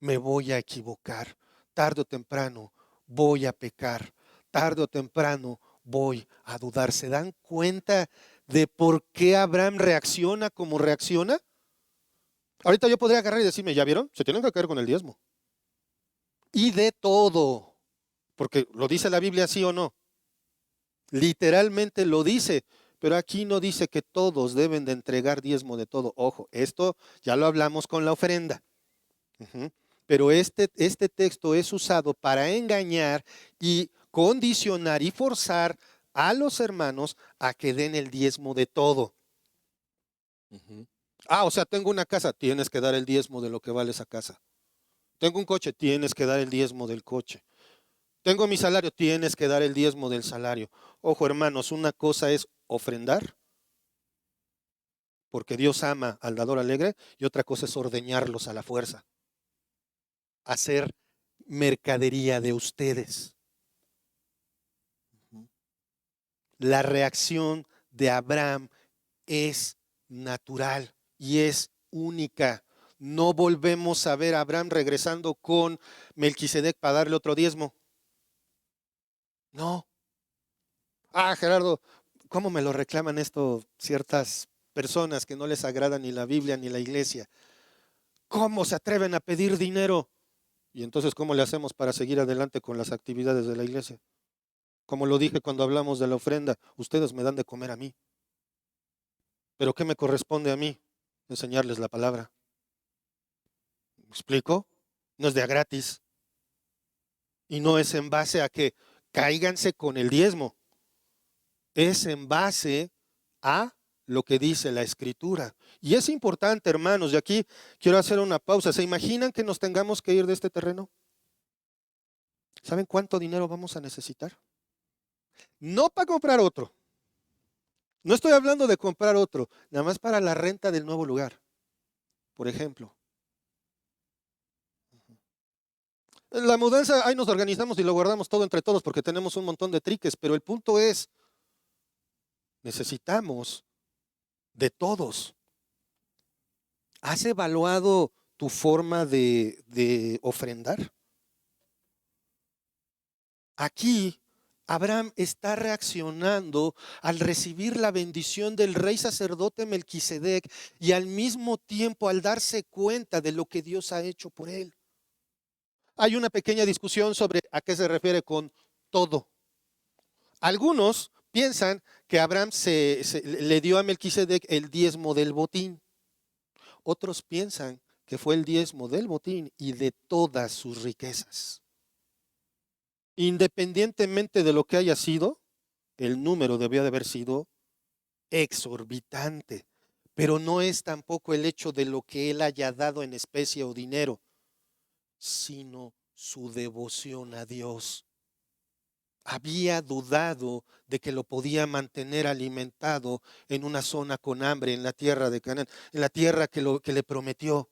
me voy a equivocar. Tarde o temprano voy a pecar. Tarde o temprano voy a dudar. ¿Se dan cuenta de por qué Abraham reacciona como reacciona? Ahorita yo podría agarrar y decirme, ¿ya vieron? Se tienen que caer con el diezmo. Y de todo. Porque lo dice la Biblia, sí o no. Literalmente lo dice. Pero aquí no dice que todos deben de entregar diezmo de todo. Ojo, esto ya lo hablamos con la ofrenda. Pero este texto es usado para engañar y condicionar y forzar a los hermanos a que den el diezmo de todo. O sea, tengo una casa, tienes que dar el diezmo de lo que vale esa casa. Tengo un coche, tienes que dar el diezmo del coche. Tengo mi salario, tienes que dar el diezmo del salario. Ojo, hermanos, una cosa es ofrendar, porque Dios ama al dador alegre, y otra cosa es ordeñarlos a la fuerza, hacer mercadería de ustedes. La reacción de Abraham es natural y es única. No volvemos a ver a Abraham regresando con Melquisedec para darle otro diezmo. No. Gerardo, ¿cómo me lo reclaman esto ciertas personas que no les agrada ni la Biblia ni la iglesia? ¿Cómo se atreven a pedir dinero? Y entonces, ¿cómo le hacemos para seguir adelante con las actividades de la iglesia? Como lo dije cuando hablamos de la ofrenda, ustedes me dan de comer a mí. ¿Pero qué me corresponde a mí? Enseñarles la palabra. ¿Me explico? No es de a gratis. Y no es en base a que cáiganse con el diezmo. Es en base a lo que dice la Escritura. Y es importante, hermanos, y aquí quiero hacer una pausa. ¿Se imaginan que nos tengamos que ir de este terreno? ¿Saben cuánto dinero vamos a necesitar? No para comprar otro. No estoy hablando de comprar otro, nada más para la renta del nuevo lugar, por ejemplo. La mudanza, ahí nos organizamos y lo guardamos todo entre todos porque tenemos un montón de triques, pero el punto es, necesitamos de todos. ¿Has evaluado tu forma de ofrendar? Aquí Abraham está reaccionando al recibir la bendición del rey sacerdote Melquisedec y al mismo tiempo al darse cuenta de lo que Dios ha hecho por él. Hay una pequeña discusión sobre a qué se refiere con todo. Algunos piensan que Abraham le dio a Melquisedec el diezmo del botín. Otros piensan que fue el diezmo del botín y de todas sus riquezas. Independientemente de lo que haya sido, el número debió de haber sido exorbitante. Pero no es tampoco el hecho de lo que él haya dado en especie o dinero, sino su devoción a Dios. Había dudado de que lo podía mantener alimentado en una zona con hambre en la tierra de Canaán, en la tierra que le prometió.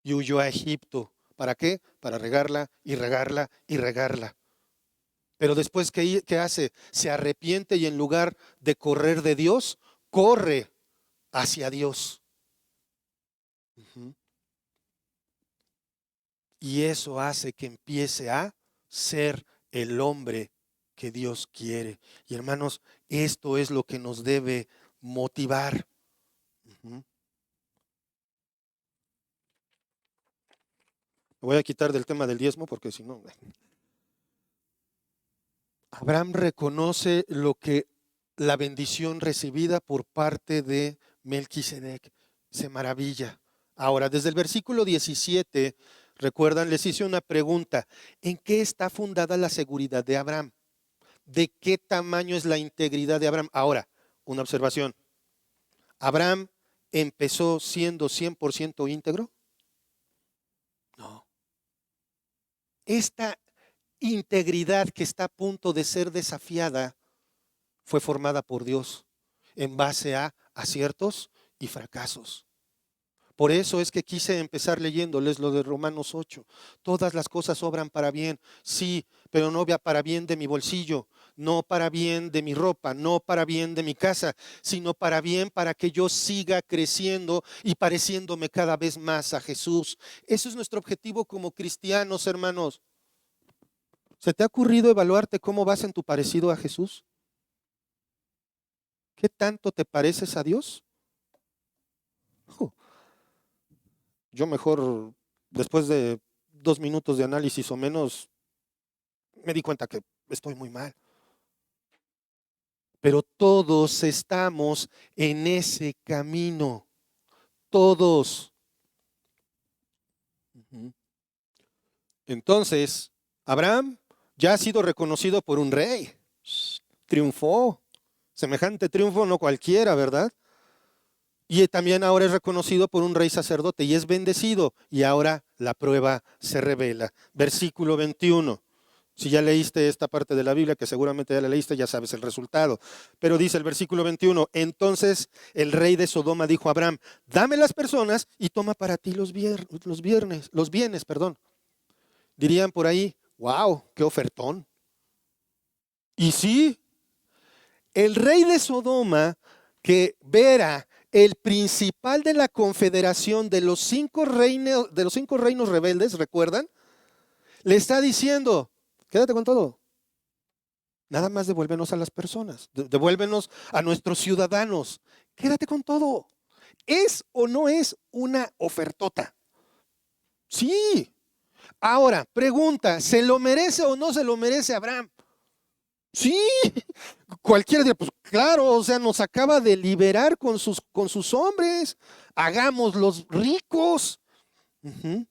Y huyó a Egipto. ¿Para qué? Para regarla y regarla y regarla. Pero después, ¿qué hace? Se arrepiente y en lugar de correr de Dios, corre hacia Dios. Y eso hace que empiece a ser el hombre que Dios quiere. Y hermanos, esto es lo que nos debe motivar. Me voy a quitar del tema del diezmo porque si no... Abraham reconoce lo que la bendición recibida por parte de Melquisedec. Se maravilla. Ahora, desde el versículo 17, recuerdan, les hice una pregunta. ¿En qué está fundada la seguridad de Abraham? ¿De qué tamaño es la integridad de Abraham? Ahora, una observación. ¿Abraham empezó siendo 100% íntegro? No. Esta integridad que está a punto de ser desafiada fue formada por Dios en base a aciertos y fracasos. Por eso es que quise empezar leyéndoles lo de Romanos 8. Todas las cosas obran para bien, sí, pero no para bien de mi bolsillo, no para bien de mi ropa, no para bien de mi casa, sino para bien para que yo siga creciendo y pareciéndome cada vez más a Jesús. Eso es nuestro objetivo como cristianos, hermanos. ¿Se te ha ocurrido evaluarte cómo vas en tu parecido a Jesús? ¿Qué tanto te pareces a Dios? Yo mejor, después de 2 minutos de análisis o menos, me di cuenta que estoy muy mal. Pero todos estamos en ese camino. Todos. Entonces, Abraham ya ha sido reconocido por un rey. Triunfó. Semejante triunfo no cualquiera, ¿verdad? Y también ahora es reconocido por un rey sacerdote y es bendecido. Y ahora la prueba se revela. Versículo 21. Si ya leíste esta parte de la Biblia, que seguramente ya la leíste, ya sabes el resultado. Pero dice el versículo 21, entonces el rey de Sodoma dijo a Abraham, dame las personas y toma para ti los bienes. Dirían por ahí, wow, qué ofertón. Y sí, el rey de Sodoma, que era el principal de la confederación de los 5 reinos rebeldes, ¿recuerdan? Le está diciendo, quédate con todo. Nada más devuélvenos a las personas, devuélvenos a nuestros ciudadanos. Quédate con todo. ¿Es o no es una ofertota? Sí. Ahora, pregunta, ¿se lo merece o no se lo merece Abraham? Sí, cualquiera diría, pues claro, o sea, nos acaba de liberar con sus hombres, hagámoslos ricos. Ujú.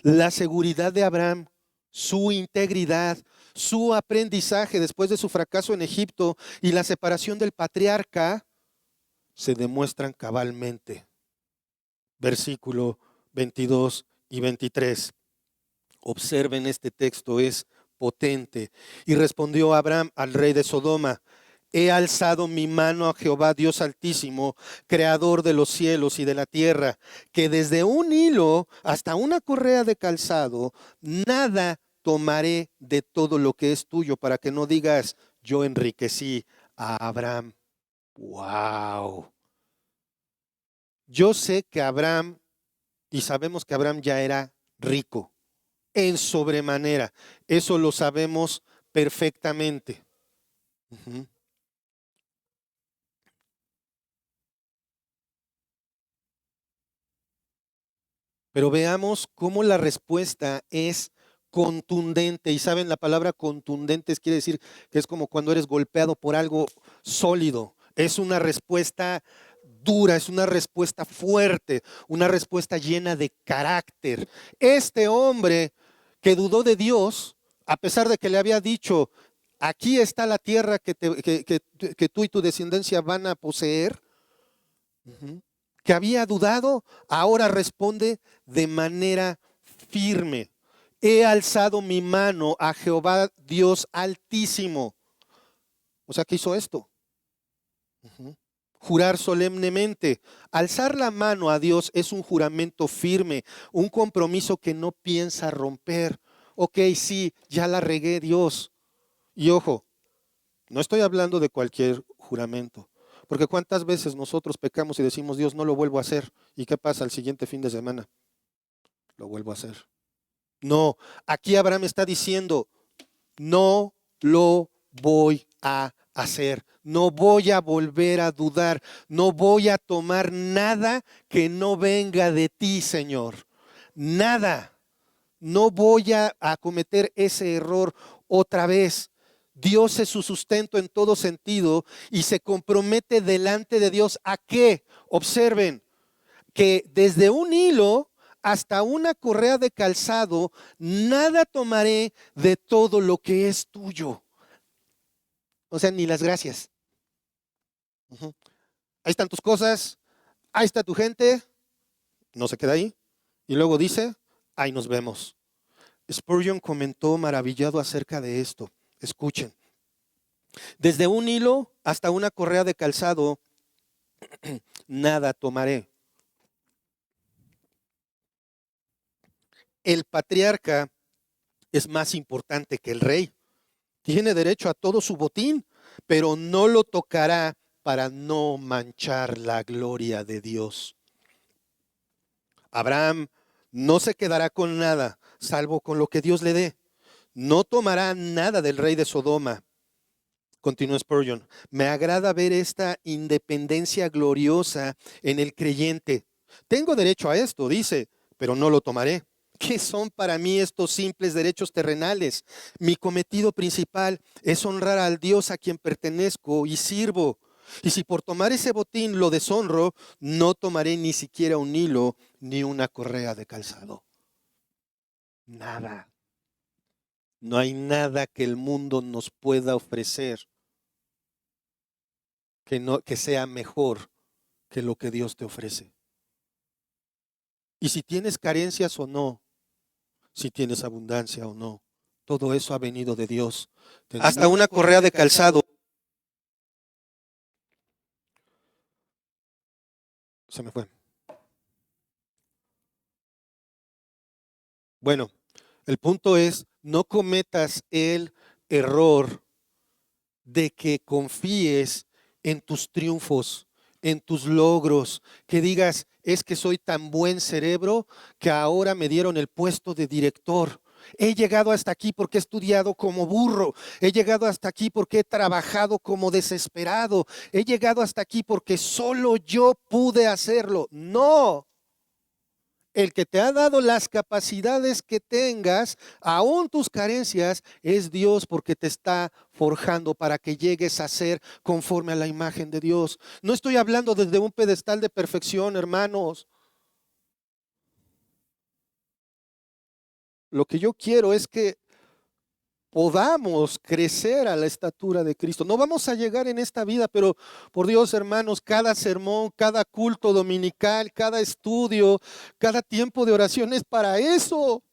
La seguridad de Abraham, su integridad, su aprendizaje después de su fracaso en Egipto y la separación del patriarca se demuestran cabalmente. Versículo 22 y 23. Observen este texto, es potente. Y respondió Abraham al rey de Sodoma: he alzado mi mano a Jehová Dios Altísimo, creador de los cielos y de la tierra, que desde un hilo hasta una correa de calzado, nada tomaré de todo lo que es tuyo, para que no digas, yo enriquecí a Abraham. Wow. Yo sé que Abraham, y sabemos que Abraham ya era rico en sobremanera. Eso lo sabemos perfectamente. Ujú. Pero veamos cómo la respuesta es contundente. Y saben, la palabra contundente quiere decir que es como cuando eres golpeado por algo sólido. Es una respuesta dura, es una respuesta fuerte, una respuesta llena de carácter. Este hombre que dudó de Dios, a pesar de que le había dicho, aquí está la tierra que tú y tu descendencia van a poseer, ujú, que había dudado, ahora responde de manera firme. He alzado mi mano a Jehová Dios Altísimo. O sea, ¿qué hizo esto? Ujú. Jurar solemnemente. Alzar la mano a Dios es un juramento firme, un compromiso que no piensa romper. Ok, sí, ya la regué, Dios. Y ojo, no estoy hablando de cualquier juramento, porque cuántas veces nosotros pecamos y decimos, Dios, no lo vuelvo a hacer. ¿Y qué pasa el siguiente fin de semana? Lo vuelvo a hacer. No, aquí Abraham está diciendo, no lo voy a hacer. No voy a volver a dudar. No voy a tomar nada que no venga de ti, Señor. Nada. No voy a cometer ese error otra vez. Dios es su sustento en todo sentido y se compromete delante de Dios a qué. Observen que desde un hilo hasta una correa de calzado, nada tomaré de todo lo que es tuyo. O sea, ni las gracias. Ujú. Ahí están tus cosas, ahí está tu gente, no se queda ahí. Y luego dice, ahí nos vemos. Spurgeon comentó maravillado acerca de esto. Escuchen. Desde un hilo hasta una correa de calzado, nada tomaré. El patriarca es más importante que el rey. Tiene derecho a todo su botín, pero no lo tocará para no manchar la gloria de Dios. Abraham no se quedará con nada, salvo con lo que Dios le dé. No tomará nada del rey de Sodoma. Continúa Spurgeon. Me agrada ver esta independencia gloriosa en el creyente. Tengo derecho a esto, dice, pero no lo tomaré. ¿Qué son para mí estos simples derechos terrenales? Mi cometido principal es honrar al Dios a quien pertenezco y sirvo. Y si por tomar ese botín lo deshonro, no tomaré ni siquiera un hilo ni una correa de calzado. Nada. No hay nada que el mundo nos pueda ofrecer que sea mejor que lo que Dios te ofrece. Y si tienes carencias o no, si tienes abundancia o no, todo eso ha venido de Dios. Hasta una correa de calzado. Se me fue. Bueno, el punto es, no cometas el error de que confíes en tus triunfos, en tus logros, que digas, es que soy tan buen cerebro que ahora me dieron el puesto de director. He llegado hasta aquí porque he estudiado como burro. He llegado hasta aquí porque he trabajado como desesperado. He llegado hasta aquí porque solo yo pude hacerlo. No. El que te ha dado las capacidades que tengas, aún tus carencias, es Dios, porque te está forjando para que llegues a ser conforme a la imagen de Dios. No estoy hablando desde un pedestal de perfección, hermanos. Lo que yo quiero es que podamos crecer a la estatura de Cristo. No vamos a llegar en esta vida, pero por Dios, hermanos, cada sermón, cada culto dominical, cada estudio, cada tiempo de oración es para eso.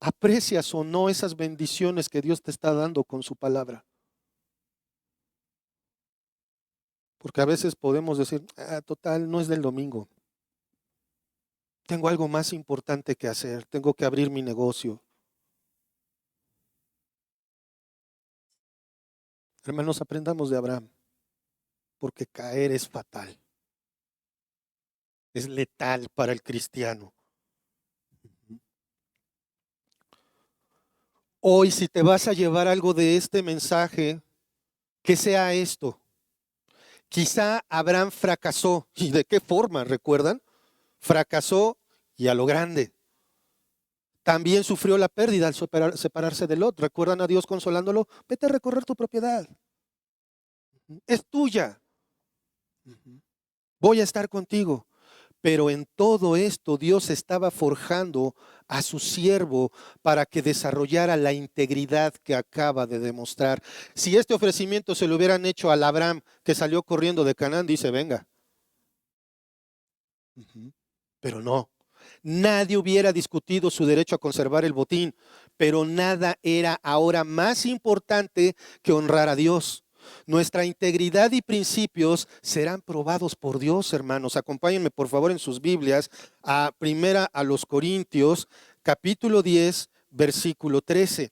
¿Aprecias o no esas bendiciones que Dios te está dando con su palabra? Porque a veces podemos decir, total, no es del domingo. Tengo algo más importante que hacer, tengo que abrir mi negocio. Hermanos, aprendamos de Abraham, porque caer es fatal, es letal para el cristiano. Hoy, si te vas a llevar algo de este mensaje, que sea esto. Quizá Abraham fracasó. ¿Y de qué forma? ¿Recuerdan? Fracasó y a lo grande. También sufrió la pérdida al separarse de Lot. ¿Recuerdan a Dios consolándolo? Vete a recorrer tu propiedad. Es tuya. Voy a estar contigo. Pero en todo esto Dios estaba forjando a su siervo para que desarrollara la integridad que acaba de demostrar. Si este ofrecimiento se lo hubieran hecho al Abraham que salió corriendo de Canaán, dice, venga. Pero no. Nadie hubiera discutido su derecho a conservar el botín, pero nada era ahora más importante que honrar a Dios. Nuestra integridad y principios serán probados por Dios, hermanos. Acompáñenme, por favor, en sus Biblias a Primera a los Corintios, capítulo 10, versículo 13.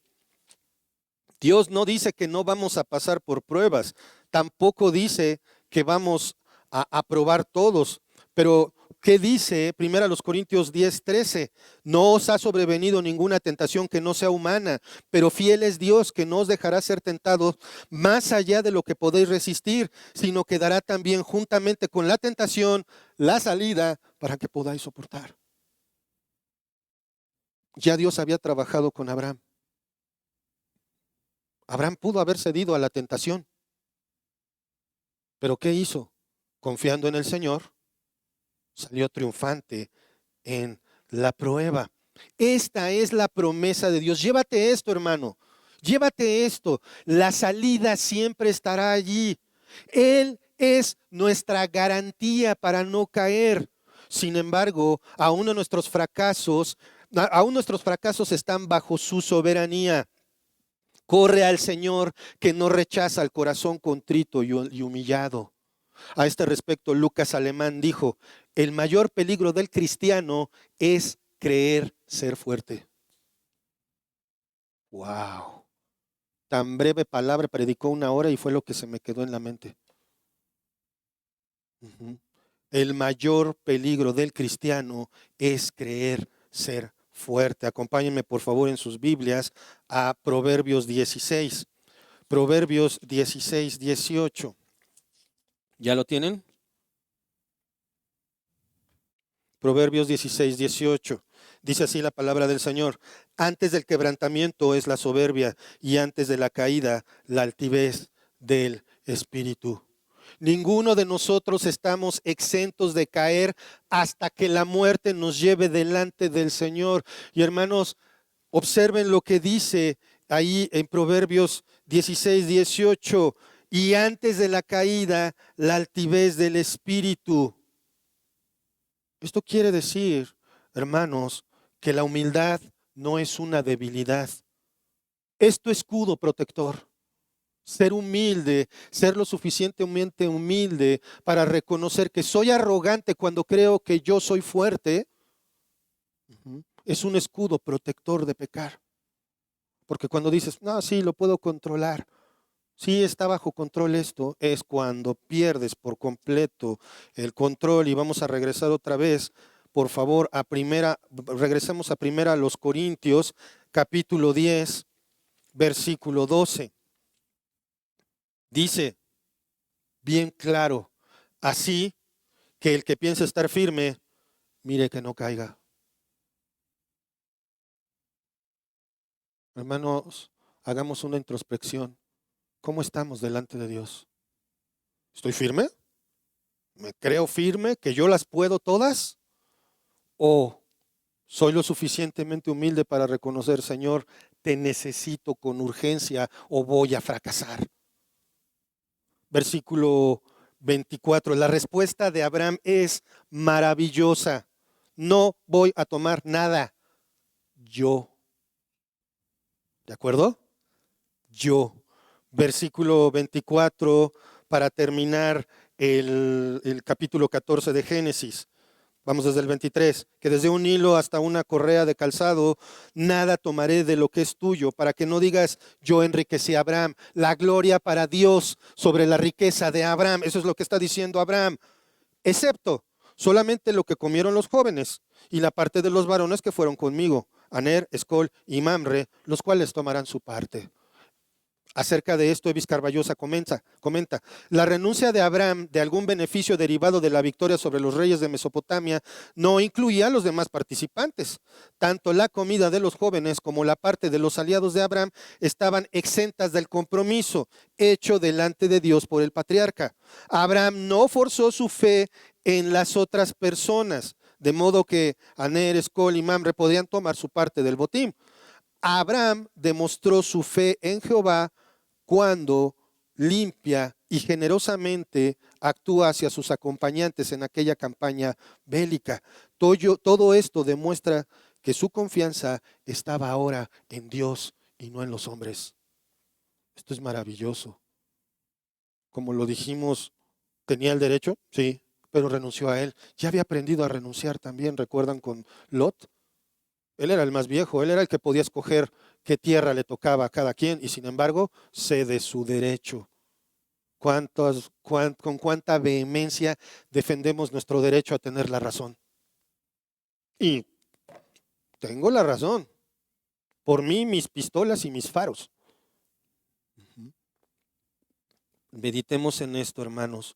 Dios no dice que no vamos a pasar por pruebas, tampoco dice que vamos a aprobar todos, pero ¿qué dice Primera a los Corintios 10, 13? No os ha sobrevenido ninguna tentación que no sea humana, pero fiel es Dios, que no os dejará ser tentados más allá de lo que podéis resistir, sino que dará también juntamente con la tentación la salida para que podáis soportar. Ya Dios había trabajado con Abraham. Abraham pudo haber cedido a la tentación, pero ¿qué hizo? Confiando en el Señor, salió triunfante en la prueba. Esta es la promesa de Dios. Llévate esto, hermano. Llévate esto. La salida siempre estará allí. Él es nuestra garantía para no caer. Sin embargo, aún nuestros fracasos están bajo su soberanía. Corre al Señor, que no rechaza al corazón contrito y humillado. A este respecto, Lucas Alemán dijo, el mayor peligro del cristiano es creer ser fuerte. Wow. Tan breve palabra, predicó 1 hora y fue lo que se me quedó en la mente. El mayor peligro del cristiano es creer ser fuerte. Acompáñenme, por favor, en sus Biblias a Proverbios 16. Proverbios 16, 18. ¿Ya lo tienen? Proverbios 16, 18. Dice así la palabra del Señor. Antes del quebrantamiento es la soberbia y antes de la caída la altivez del espíritu. Ninguno de nosotros estamos exentos de caer hasta que la muerte nos lleve delante del Señor. Y hermanos, observen lo que dice ahí en Proverbios 16, 18. Y antes de la caída la altivez del espíritu. Esto quiere decir, hermanos, que la humildad no es una debilidad. Es tu escudo protector. Ser humilde, ser lo suficientemente humilde para reconocer que soy arrogante cuando creo que yo soy fuerte, es un escudo protector de pecar. Porque cuando dices, no, sí, lo puedo controlar. Sí, está bajo control esto, es cuando pierdes por completo el control y vamos a regresar otra vez por favor, regresemos a primera a los Corintios, capítulo 10, versículo 12. Dice bien claro, así que el que piensa estar firme, mire que no caiga. Hermanos, hagamos una introspección. ¿Cómo estamos delante de Dios? ¿Estoy firme? ¿Me creo firme que yo las puedo todas? ¿O soy lo suficientemente humilde para reconocer, Señor, te necesito con urgencia o voy a fracasar? Versículo 24. La respuesta de Abraham es maravillosa. No voy a tomar nada. Yo. ¿De acuerdo? Yo. Versículo 24 para terminar el capítulo 14 de Génesis. Vamos desde el 23, que desde un hilo hasta una correa de calzado, nada tomaré de lo que es tuyo, para que no digas, yo enriquecí a Abraham. La gloria para Dios sobre la riqueza de Abraham. Eso es lo que está diciendo Abraham. Excepto solamente lo que comieron los jóvenes y la parte de los varones que fueron conmigo, Aner, Escol y Mamre, los cuales tomarán su parte. Acerca de esto, Evis Carballosa comenta, la renuncia de Abraham de algún beneficio derivado de la victoria sobre los reyes de Mesopotamia no incluía a los demás participantes. Tanto la comida de los jóvenes como la parte de los aliados de Abraham estaban exentas del compromiso hecho delante de Dios por el patriarca. Abraham no forzó su fe en las otras personas, de modo que Aner, Escol y Mamre podían tomar su parte del botín. Abraham demostró su fe en Jehová cuando limpia y generosamente actúa hacia sus acompañantes en aquella campaña bélica. Todo esto demuestra que su confianza estaba ahora en Dios y no en los hombres. Esto es maravilloso. Como lo dijimos, tenía el derecho, sí, pero renunció a él. Ya había aprendido a renunciar también, ¿recuerdan con Lot? Él era el más viejo, él era el que podía escoger qué tierra le tocaba a cada quien y sin embargo cede su derecho. Con cuánta vehemencia defendemos nuestro derecho a tener la razón. Y tengo la razón. Por mí, mis pistolas y mis faros. Meditemos en esto, hermanos.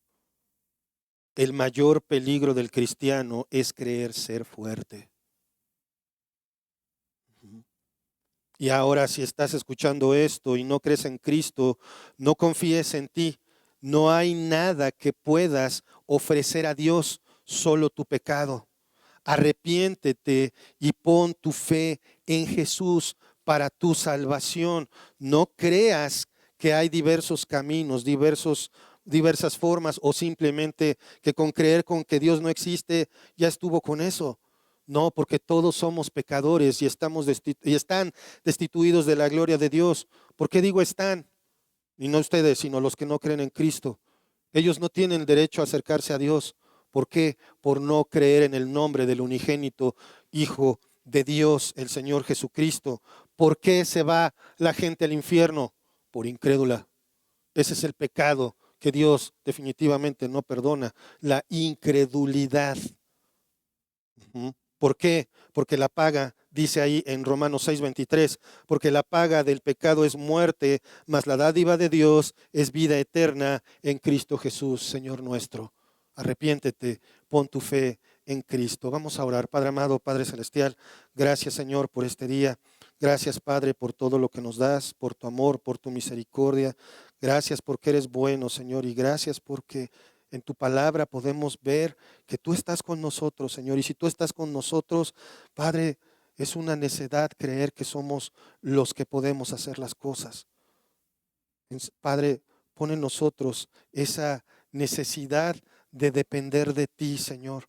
El mayor peligro del cristiano es creer ser fuerte. Y ahora, si estás escuchando esto y no crees en Cristo, no confíes en ti. No hay nada que puedas ofrecer a Dios, solo tu pecado. Arrepiéntete y pon tu fe en Jesús para tu salvación. No creas que hay diversos caminos, diversas formas, o simplemente que con creer con que Dios no existe ya estuvo con eso. No, porque todos somos pecadores y están destituidos de la gloria de Dios. ¿Por qué digo están? Y no ustedes, sino los que no creen en Cristo. Ellos no tienen derecho a acercarse a Dios. ¿Por qué? Por no creer en el nombre del unigénito Hijo de Dios, el Señor Jesucristo. ¿Por qué se va la gente al infierno? Por incrédula. Ese es el pecado que Dios definitivamente no perdona, la incredulidad. ¿Por qué? Porque la paga, dice ahí en Romanos 6:23, porque la paga del pecado es muerte, mas la dádiva de Dios es vida eterna en Cristo Jesús, Señor nuestro. Arrepiéntete, pon tu fe en Cristo. Vamos a orar. Padre amado, Padre celestial, gracias, Señor, por este día. Gracias, Padre, por todo lo que nos das, por tu amor, por tu misericordia. Gracias porque eres bueno, Señor, y gracias porque en tu palabra podemos ver que tú estás con nosotros, Señor. Y si tú estás con nosotros, Padre, es una necedad creer que somos los que podemos hacer las cosas. Padre, pon en nosotros esa necesidad de depender de ti, Señor.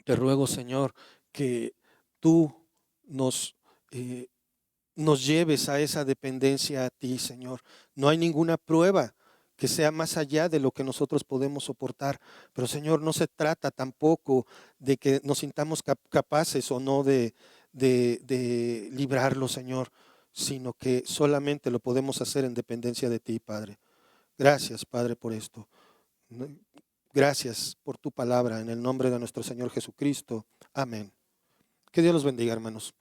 Te ruego, Señor, que tú nos lleves a esa dependencia a ti, Señor. No hay ninguna prueba que sea más allá de lo que nosotros podemos soportar. Pero, Señor, no se trata tampoco de que nos sintamos capaces o no de librarlo, Señor, sino que solamente lo podemos hacer en dependencia de ti, Padre. Gracias, Padre, por esto. Gracias por tu palabra en el nombre de nuestro Señor Jesucristo. Amén. Que Dios los bendiga, hermanos.